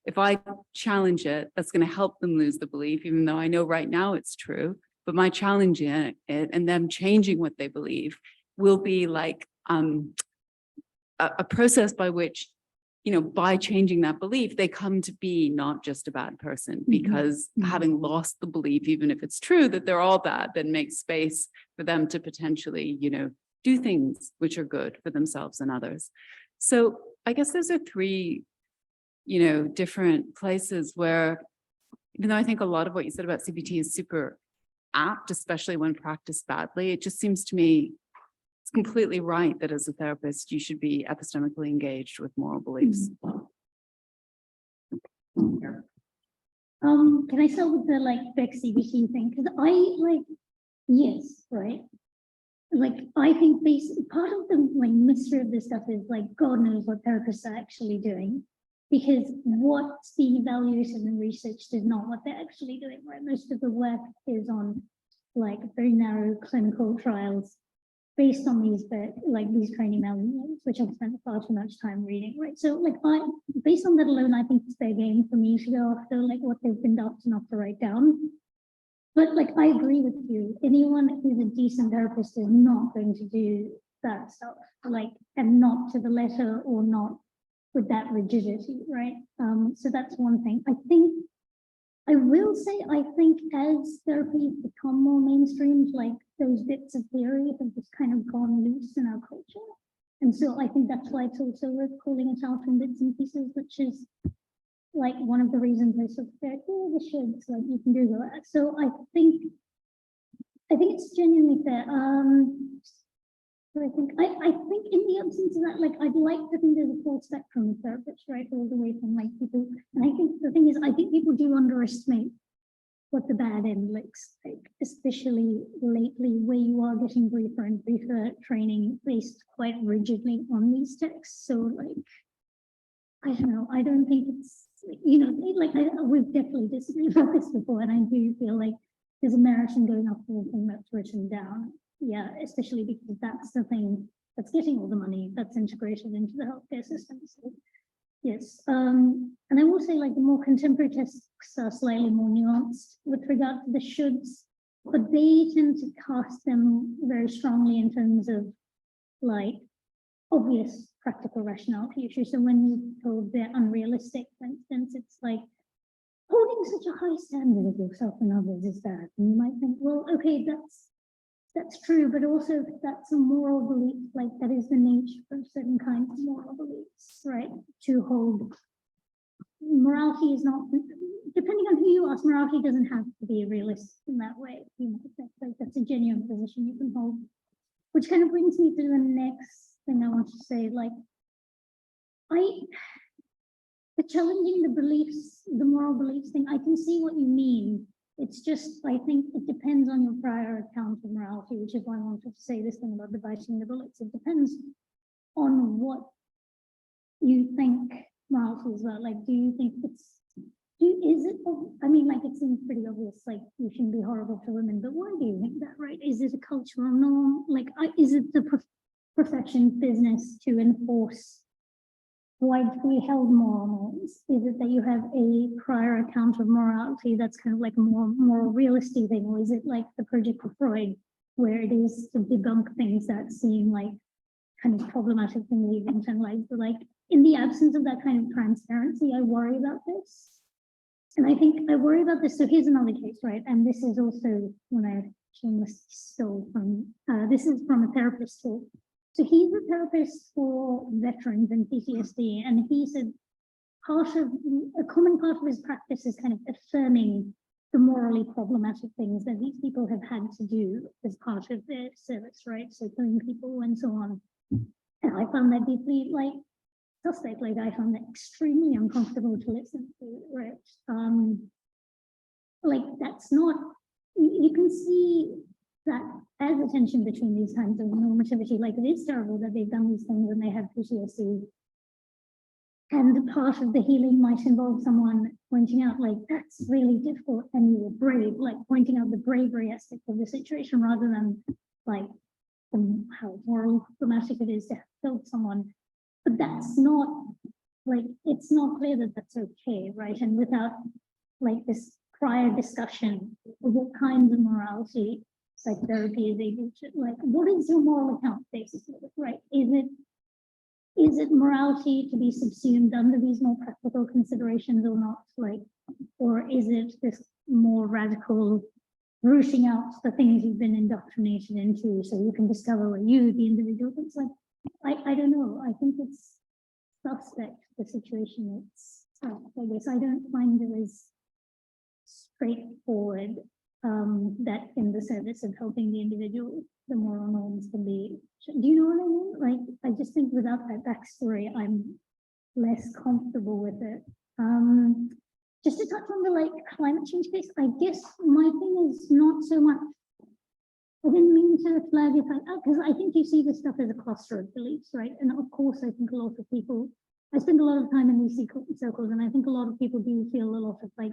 If I challenge it, that's going to help them lose the belief, even though I know right now it's true. But my challenging it and them changing what they believe will be like a process by which, you know, by changing that belief, they come to be not just a bad person, because having lost the belief, even if it's true that they're all bad, then makes space for them to potentially, you know, do things which are good for themselves and others. So I guess those are three, you know, different places where, even though I think a lot of what you said about CBT is super apt, especially when practiced badly, it just seems to me it's completely right that as a therapist, you should be epistemically engaged with moral beliefs. Can I start with the like Beck CBT thing? Because yes, right. Like, I think part of the like mystery of this stuff is like, God knows what therapists are actually doing, because what's being evaluated and researched is not what they're actually doing, right? Most of the work is on like very narrow clinical trials based on these training manuals, which I've spent far too much time reading, right? So like, based on that alone, I think it's fair game for me to go after like what they've been often enough to write down. But like, I agree with you. Anyone who's a decent therapist is not going to do that stuff, like, and not to the letter or not with that rigidity, right? So that's one thing. I think, I will say, I think as therapy become more mainstream, like those bits of theory have just kind of gone loose in our culture. And so I think that's why it's also worth calling it out in bits and pieces, which is like one of the reasons I sort of said, oh, the shoulds, like you can do that. So I think it's genuinely fair. So I think in the absence of that, like I'd like to think there's a full spectrum of therapists, right? All the way from like people. And I think the thing is, I think people do underestimate what the bad end looks like, especially lately where you are getting briefer and briefer training based quite rigidly on these texts. So like, I don't know, I don't think it's, you know, like we've definitely disagreed about this before, and I do feel like there's a merit in going off the thing that's written down. Yeah, especially because that's the thing that's getting all the money that's integrated into the healthcare system. So yes, and I will say like the more contemporary texts are slightly more nuanced with regard to the shoulds, but they tend to cast them very strongly in terms of like obvious practical rationality issues. So when you're told they're unrealistic, for instance, it's like holding such a high standard of yourself and others is that. And you might think, well, okay, that's true, but also that's a moral belief, like that is the nature of certain kinds of moral beliefs, right? To hold morality is not, depending on who you ask, morality doesn't have to be realistic in that way. You know, that's a genuine position you can hold, which kind of brings me to the next thing I want to say. Like, the challenging the beliefs, the moral beliefs thing, I can see what you mean. It's just, I think it depends on your prior account of morality, which is why I wanted to say this thing about dividing the bullets. It depends on what you think morality is about. Like, do you think is it, I mean, like, it seems pretty obvious, like, you shouldn't be horrible to women, but why do you think that, right? Is it a cultural norm? Like, is it the profession business to enforce widely held moral norms? Is it that you have a prior account of morality that's kind of like a more moral realistic thing, or is it like the Project for Freud, where it is to debunk things that seem like kind of problematic things you've internalized? But like, in the absence of that kind of transparency, I worry about this. And I think I worry about this. So here's another case, right? And this is also when I stole from, this is from a therapist talk. So he's a therapist for veterans and PTSD, and he said a common part of his practice is kind of affirming the morally problematic things that these people have had to do as part of their service, right? So killing people and so on. And I found that deeply like suspect. Like I found that extremely uncomfortable to listen to, right? Like that's not, you can see that as a tension between these kinds of normativity, like it is terrible that they've done these things and they have PTSD. And part of the healing might involve someone pointing out, like, that's really difficult and you were brave, like pointing out the bravery aspect of the situation rather than like how morally problematic it is to have killed someone. But that's not, like, it's not clear that that's okay, right? And without like this prior discussion of what kinds of morality psychotherapy is able to, like, what is your moral account basically, right? Is it morality to be subsumed under these more practical considerations or not? Like, or is it this more radical rooting out the things you've been indoctrinated into so you can discover what you, the individual, thinks? Like, I don't know. I think it's suspect, the situation. It's, I guess I don't find it as straightforward that in the service of helping the individual, the moral norms can be, do you know what I mean? Like, I just think without that backstory, I'm less comfortable with it. Just to touch on the like climate change case, I guess my thing is not so much, I didn't mean to flag it because I think you see this stuff as a cluster of beliefs, right? And of course, I think a lot of people, I spend a lot of time in these circles, and I think a lot of people do feel a lot of like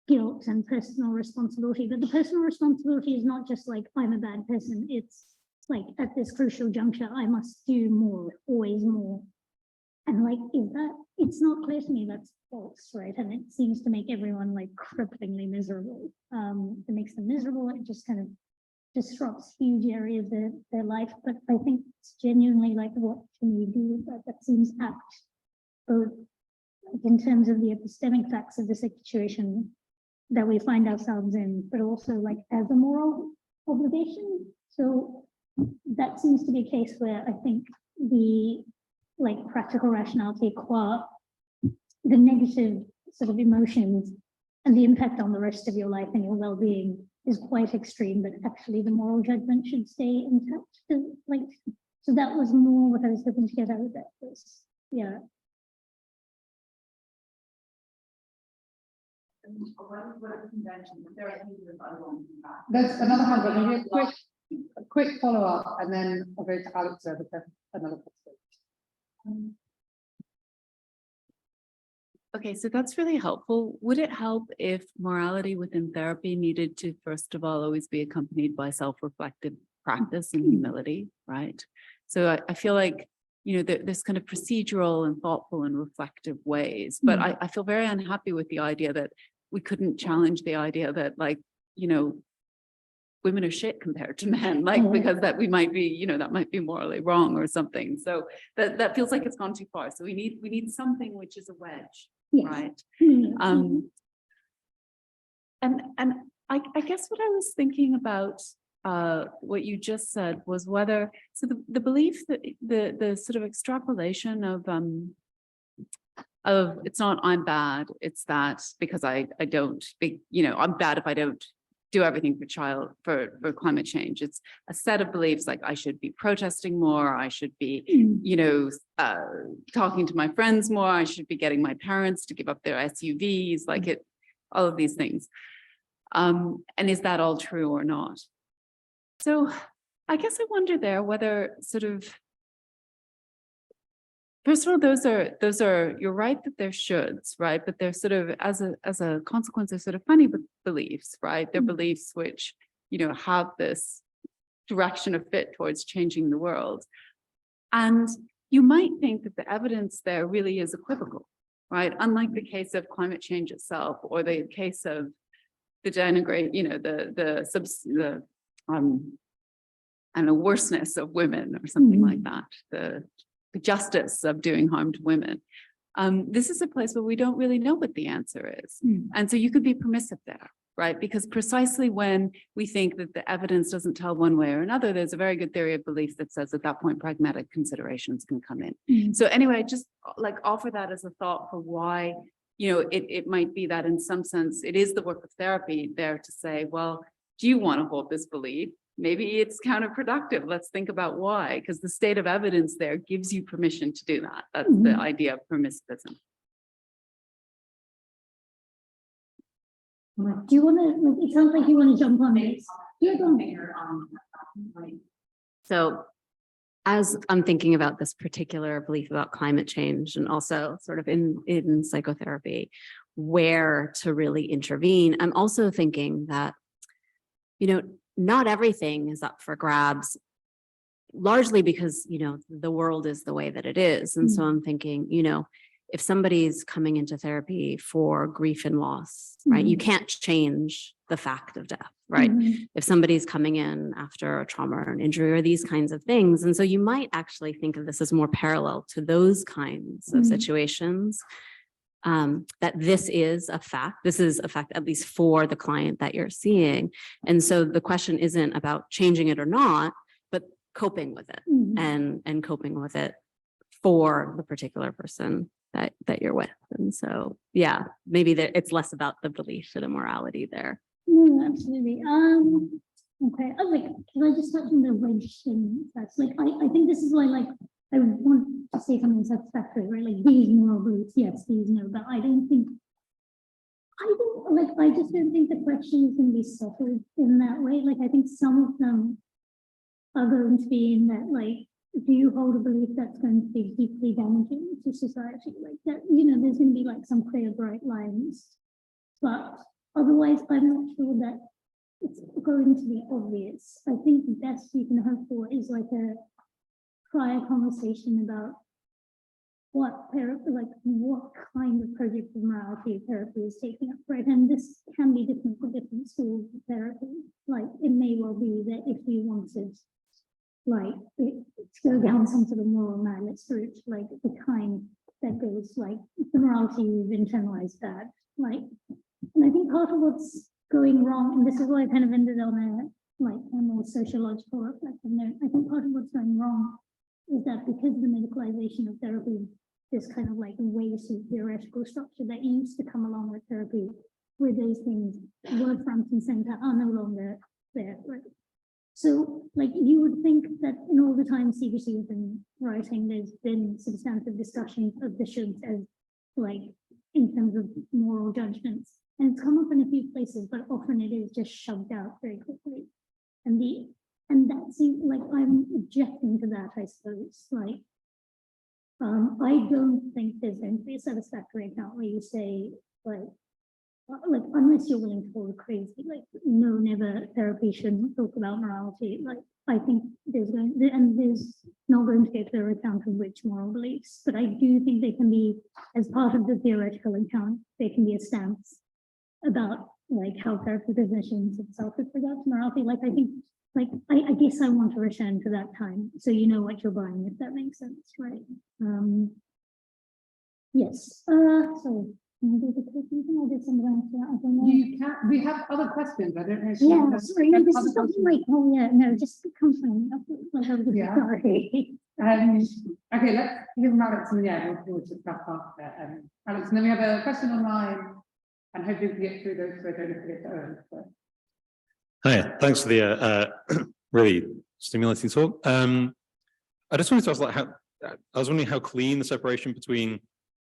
guilt and personal responsibility, but the personal responsibility is not just like I'm a bad person. It's like at this crucial juncture, I must do more, always more. And like, is that, it's not clear to me that's false, right? And it seems to make everyone like cripplingly miserable. It makes them miserable. It just kind of disrupts huge areas of their life. But I think it's genuinely like, what can we do with that? That seems apt, both in terms of the epistemic facts of the situation that we find ourselves in, but also like as a moral obligation. So that seems to be a case where I think the like practical rationality qua the negative sort of emotions and the impact on the rest of your life and your well-being is quite extreme, but actually the moral judgment should stay intact. Like, so that was more what I was hoping to get out of that. Was, yeah. There's another hand, but maybe a quick follow-up, and then I'll go to Alex with another question. Okay, so that's really helpful. Would it help if morality within therapy needed to, first of all, always be accompanied by self-reflective practice and humility, right? So I feel like, you know, there's kind of procedural and thoughtful and reflective ways, but I feel very unhappy with the idea that we couldn't challenge the idea that, like, you know, women are shit compared to men, like, because that we might be, you know, that might be morally wrong or something. So that feels like it's gone too far. So we need something which is a wedge, right? And I guess what I was thinking about what you just said was whether, so the belief that the sort of extrapolation of it's not I'm bad, it's that because I don't, you know, I'm bad if I don't do everything for climate change. It's a set of beliefs like I should be protesting more, I should be, you know, talking to my friends more, I should be getting my parents to give up their SUVs, like it, all of these things. And is that all true or not? So I guess I wonder there whether sort of, first of all, those are, you're right that they're shoulds, right? But they're sort of, as a consequence, they're sort of funny beliefs, right? They're beliefs which, you know, have this direction of fit towards changing the world. And you might think that the evidence there really is equivocal, right? Unlike the case of climate change itself, or the case of the denigrate, you know, the I don't know, worseness of women or something like that, the justice of doing harm to women. This is a place where we don't really know what the answer is. And so you could be permissive there, right? Because precisely when we think that the evidence doesn't tell one way or another, there's a very good theory of belief that says at that point, pragmatic considerations can come in. So anyway, just like offer that as a thought for why, you know, it might be that in some sense, it is the work of therapy there to say, well, do you want to hold this belief? Maybe it's counterproductive. Let's think about why, because the state of evidence there gives you permission to do that. That's the idea of permissivism. Do you want to, it sounds like you want to jump on this. Yeah, go on. So as I'm thinking about this particular belief about climate change, and also sort of in psychotherapy, where to really intervene, I'm also thinking that, you know, not everything is up for grabs, largely because, you know, the world is the way that it is. And so I'm thinking, you know, if somebody's coming into therapy for grief and loss, right, you can't change the fact of death, right? If somebody's coming in after a trauma or an injury or these kinds of things. And so you might actually think of this as more parallel to those kinds of situations. That this is a fact, at least for the client that you're seeing. And so the question isn't about changing it or not, but coping with it and coping with it for the particular person that you're with. And so, yeah, maybe it's less about the belief or the morality there. Absolutely. Okay. Oh, wait, can I just touch on the wedge thing? That's like, I think this is why, like, I want to say something satisfactory, right? Like these moral beliefs, yes, these no, but I just don't think the question is going to be settled in that way. Like, I think some of them are going to be in that, like, do you hold a belief that's going to be deeply damaging to society? Like that, you know, there's going to be like some clear, bright lines, but otherwise, I'm not sure that it's going to be obvious. I think the best you can hope for is like a prior conversation about what therapy, like what kind of project of morality therapy is taking up, right? And this can be different for different schools of therapy. Like it may well be that if you wanted like to go down some sort of moral madness route, like the kind that goes like the morality you've internalized that, like, and I think part of what's going wrong, and this is why I kind of ended on a more sociological reflection there. I think part of what's going wrong is that because of the medicalization of therapy, this kind of like waste of theoretical structure that used to come along with therapy, where those things were front and center, are no longer there, right? So, like, you would think that in all the time CBC has been writing, there's been substantive discussion of the shoulds as, like, in terms of moral judgments. And it's come up in a few places, but often it is just shoved out very quickly. And that seems like I'm objecting to that, I suppose. Like, I don't think there's going to be a satisfactory account where you say, like unless you're willing to call it crazy, like, no, never, therapy shouldn't talk about morality. Like, I think there's not going to be a clear account of which moral beliefs, but I do think they can be, as part of the theoretical account, there can be a stance about like how therapy positions itself with regard to morality. Like, I think, like, I guess I want to return to that time, so you know what you're buying, if that makes sense, right? Yes. So I did something else. I don't know. You can. We have other questions. I don't know. If Yeah, sorry. No, this is something like, oh yeah, no, just come from me. Yeah. Sorry. Okay, let's give them Alex and yeah, we'll just wrap up there. Alex, and then we have a question online, and hopefully we can get through those so I don't forget to earn. So. Hi, thanks for the really stimulating talk. I just wanted to ask, like, I was wondering how clean the separation between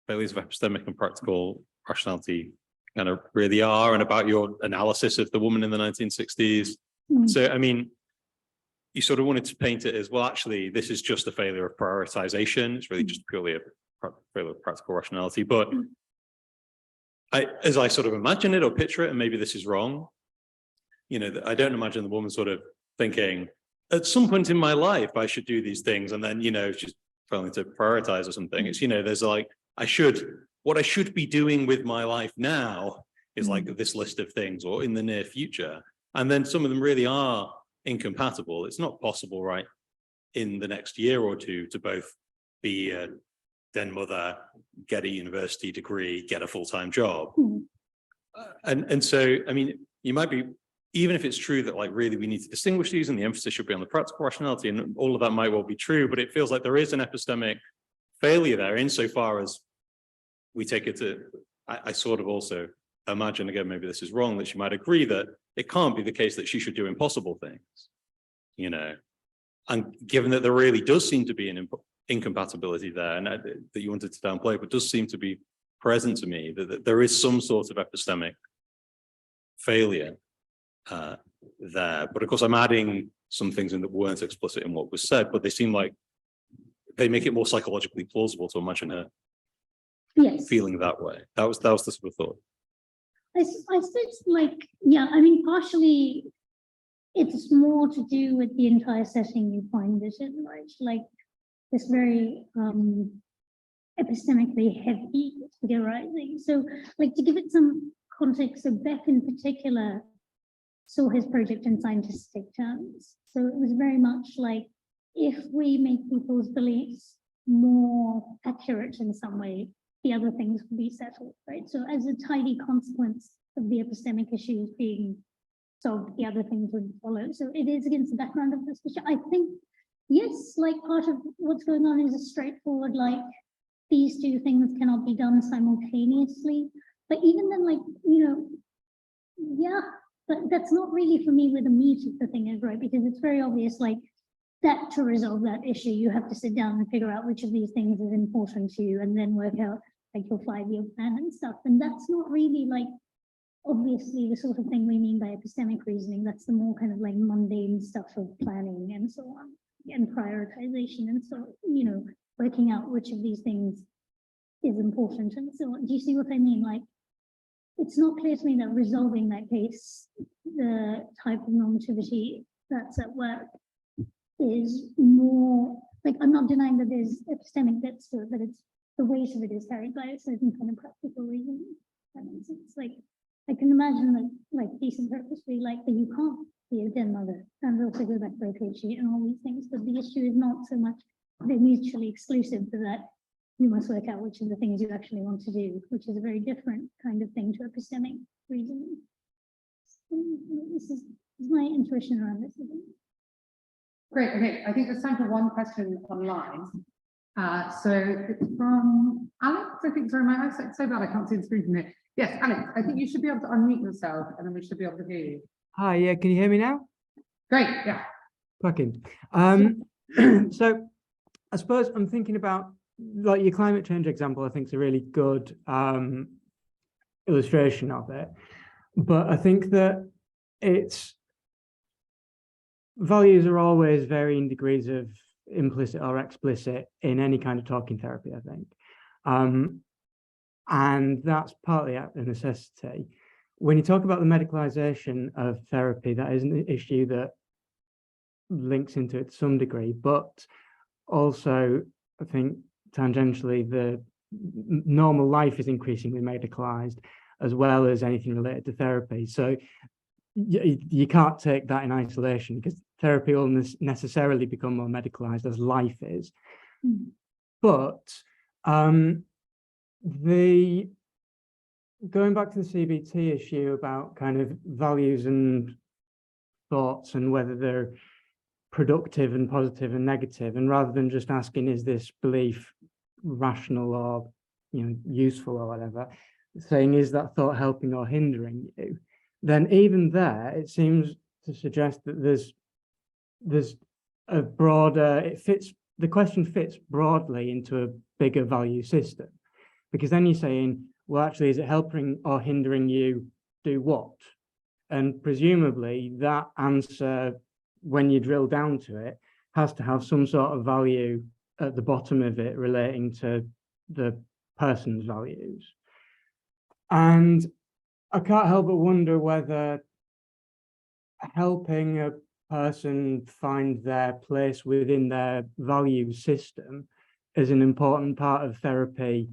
failures of epistemic and practical rationality kind of really are, and about your analysis of the woman in the 1960s. So, I mean, you sort of wanted to paint it as, well, actually, this is just a failure of prioritization. It's really just purely a failure of practical rationality. But as I sort of imagine it or picture it, and maybe this is wrong, you know, I don't imagine the woman sort of thinking, at some point in my life, I should do these things, and then, you know, she's failing to prioritize or something. It's, you know, there's like, what I should be doing with my life now is like this list of things, or in the near future. And then some of them really are incompatible. It's not possible, right, in the next year or two to both be a den mother, get a university degree, get a full-time job. And so, I mean, you might be, even if it's true that like really we need to distinguish these and the emphasis should be on the practical rationality, and all of that might well be true, but it feels like there is an epistemic failure there insofar as we take it to, I sort of also imagine, again, maybe this is wrong, that she might agree that it can't be the case that she should do impossible things, you know, and given that there really does seem to be an incompatibility there, and that you wanted to downplay, but does seem to be present to me, that there is some sort of epistemic failure there. But of course, I'm adding some things in that weren't explicit in what was said, but they seem like they make it more psychologically plausible to imagine her feeling that way. That was the sort of thought. I suppose, like, yeah, I mean, partially it's more to do with the entire setting you find it in, right? Like this very epistemically heavy theorizing. So, like, to give it some context, so Beck in particular saw his project in scientific terms. So it was very much like, if we make people's beliefs more accurate in some way, the other things will be settled, right? So as a tidy consequence of the epistemic issues being solved, the other things would follow. So it is against the background of this issue. I think, yes, like part of what's going on is a straightforward, like, these two things cannot be done simultaneously. But even then, like, you know, yeah, but that's not really for me where the meat of the thing is, right? Because it's very obvious, like, that to resolve that issue, you have to sit down and figure out which of these things is important to you, and then work out like your 5-year plan and stuff. And that's not really, like, obviously the sort of thing we mean by epistemic reasoning. That's the more kind of like mundane stuff of planning and so on, and prioritization, and so, you know, working out which of these things is important and so on. Do you see what I mean? Like, it's not clear to me that resolving that case, the type of normativity that's at work, is more, like, I'm not denying that there's epistemic bits to it, but it's the weight of it is carried by a certain kind of practical reason. That makes sense. Like, I can imagine that, like, decent purpose really like that you can't be a dead mother and also go back for a PhD and all these things, but the issue is not so much they're mutually exclusive, but that you must work out which of the things you actually want to do, which is a very different kind of thing to epistemic reasoning. This is my intuition around this. Great, okay, I think there's time for one question online. So it's from Alex, I think, sorry, my eyesight's so bad I can't see the screen from here. Yes, Alex, I think you should be able to unmute yourself and then we should be able to hear you. Hi, yeah, can you hear me now? Great, yeah. Cracking. So I suppose I'm thinking about, like, your climate change example, I think is a really good illustration of it. But I think that values are always varying degrees of implicit or explicit in any kind of talking therapy, I think. And that's partly out of necessity. When you talk about the medicalization of therapy, that is an issue that links into it to some degree, but also I think tangentially the normal life is increasingly medicalized as well as anything related to therapy. So you can't take that in isolation because therapy will necessarily become more medicalized as life is. But going back to the CBT issue about kind of values and thoughts and whether they're productive and positive and negative, and rather than just asking, is this belief rational or, you know, useful or whatever, saying, is that thought helping or hindering you? Then even there, it seems to suggest that there's a broader, the question fits broadly into a bigger value system, because then you're saying, well, actually, is it helping or hindering you do what? And presumably that answer, when you drill down to it, has to have some sort of value at the bottom of it relating to the person's values. And I can't help but wonder whether helping a person find their place within their value system is an important part of therapy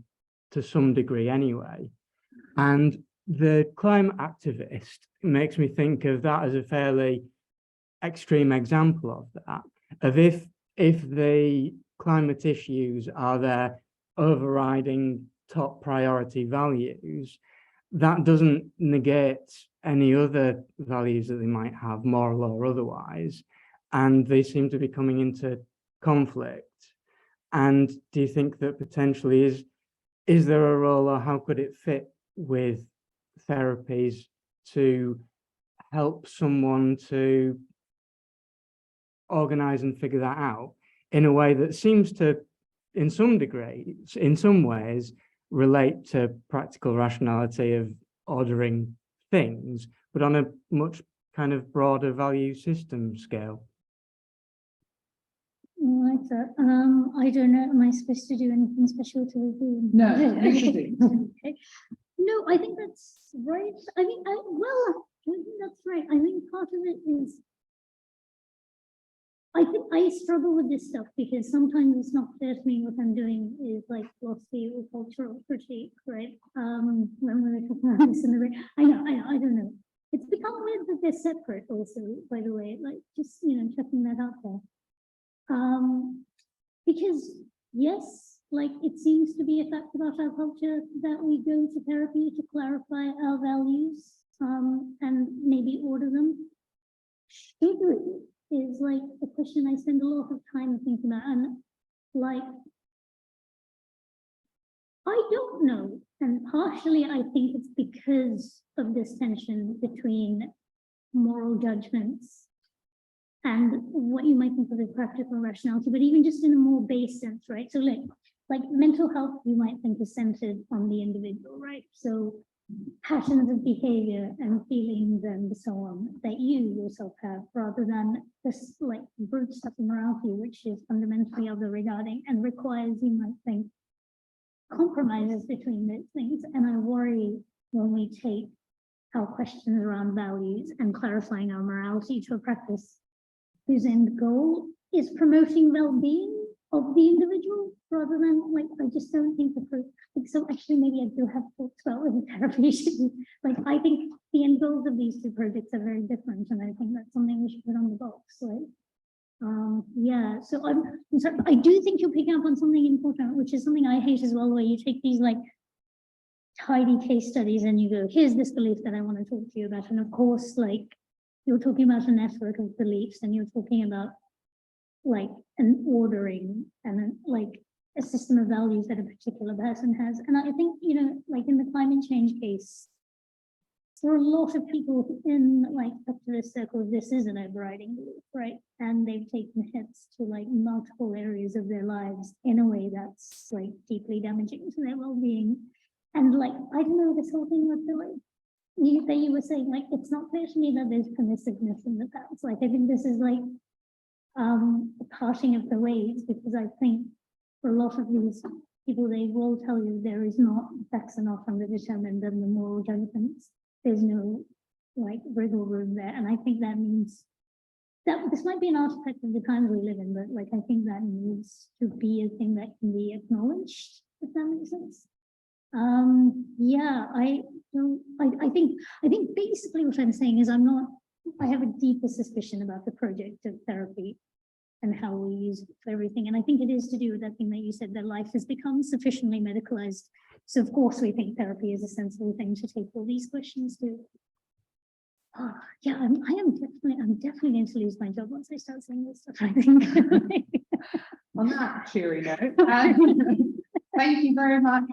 to some degree anyway. And the climate activist makes me think of that as a fairly extreme example of that, of if the climate issues are their overriding top priority values, that doesn't negate any other values that they might have, moral or otherwise, and they seem to be coming into conflict. And do you think that potentially is there a role, or how could it fit with therapies to help someone to organize and figure that out in a way that seems to, in some degree, in some ways, relate to practical rationality of ordering things, but on a much kind of broader value system scale? Right, I don't know, am I supposed to do anything special to review? No, Okay. Okay. No, I think that's right. I mean, well, I think that's right. I think part of it is, I think I struggle with this stuff because sometimes it's not clear to me what I'm doing is like philosophy or cultural critique, right? When we were talking about this in the room, I know, I don't know. It's become weird that they're separate also, by the way, like just, you know, checking that out there. Because yes, like it seems to be a fact about our culture that we go to therapy to clarify our values and maybe order them. Should we? Is like a question I spend a lot of time thinking about, and like I don't know, and partially I think it's because of this tension between moral judgments and what you might think of as practical rationality, but even just in a more base sense, right? So like mental health, you might think is centered on the individual, right? So patterns of behavior and feelings and so on that you yourself have, rather than this like brute stuff in morality, which is fundamentally other regarding and requires, you might think, compromises between those things. And I worry when we take our questions around values and clarifying our morality to a practice whose end goal is promoting well-being of the individual rather than like, I just don't think so actually maybe I do have thoughts about what the therapy should be. Like, I think the end goals of these two projects are very different, and I think that's something we should put on the box, right? Yeah, so I'm sorry, I do think you're picking up on something important, which is something I hate as well, where you take these like tidy case studies and you go, here's this belief that I want to talk to you about. And of course, like, you're talking about a network of beliefs, and you're talking about like an ordering and like a system of values that a particular person has. And I think, you know, like in the climate change case, for a lot of people in like up to this circle, this is an overriding belief, right? And they've taken hits to like multiple areas of their lives in a way that's like deeply damaging to their well-being. And like, I don't know, this whole thing with the like, you were saying, like, it's not clear to me that there's permissiveness in the past. Like, I think this is like a parting of the ways, because I think for a lot of these people, they will tell you there is not, facts are not underdetermined, and the moral judgments, there's no like wiggle room there. And I think that means that this might be an artifact of the times we live in, but like, I think that needs to be a thing that can be acknowledged, if that makes sense. Yeah, I think basically what I'm saying is I have a deeper suspicion about the project of therapy and how we use it for everything. And I think it is to do with that thing that you said, that life has become sufficiently medicalized. So of course we think therapy is a sensible thing to take all these questions to. Oh, yeah, I'm definitely going to lose my job once I start saying this stuff, I think. On that cheery note, thank you very much.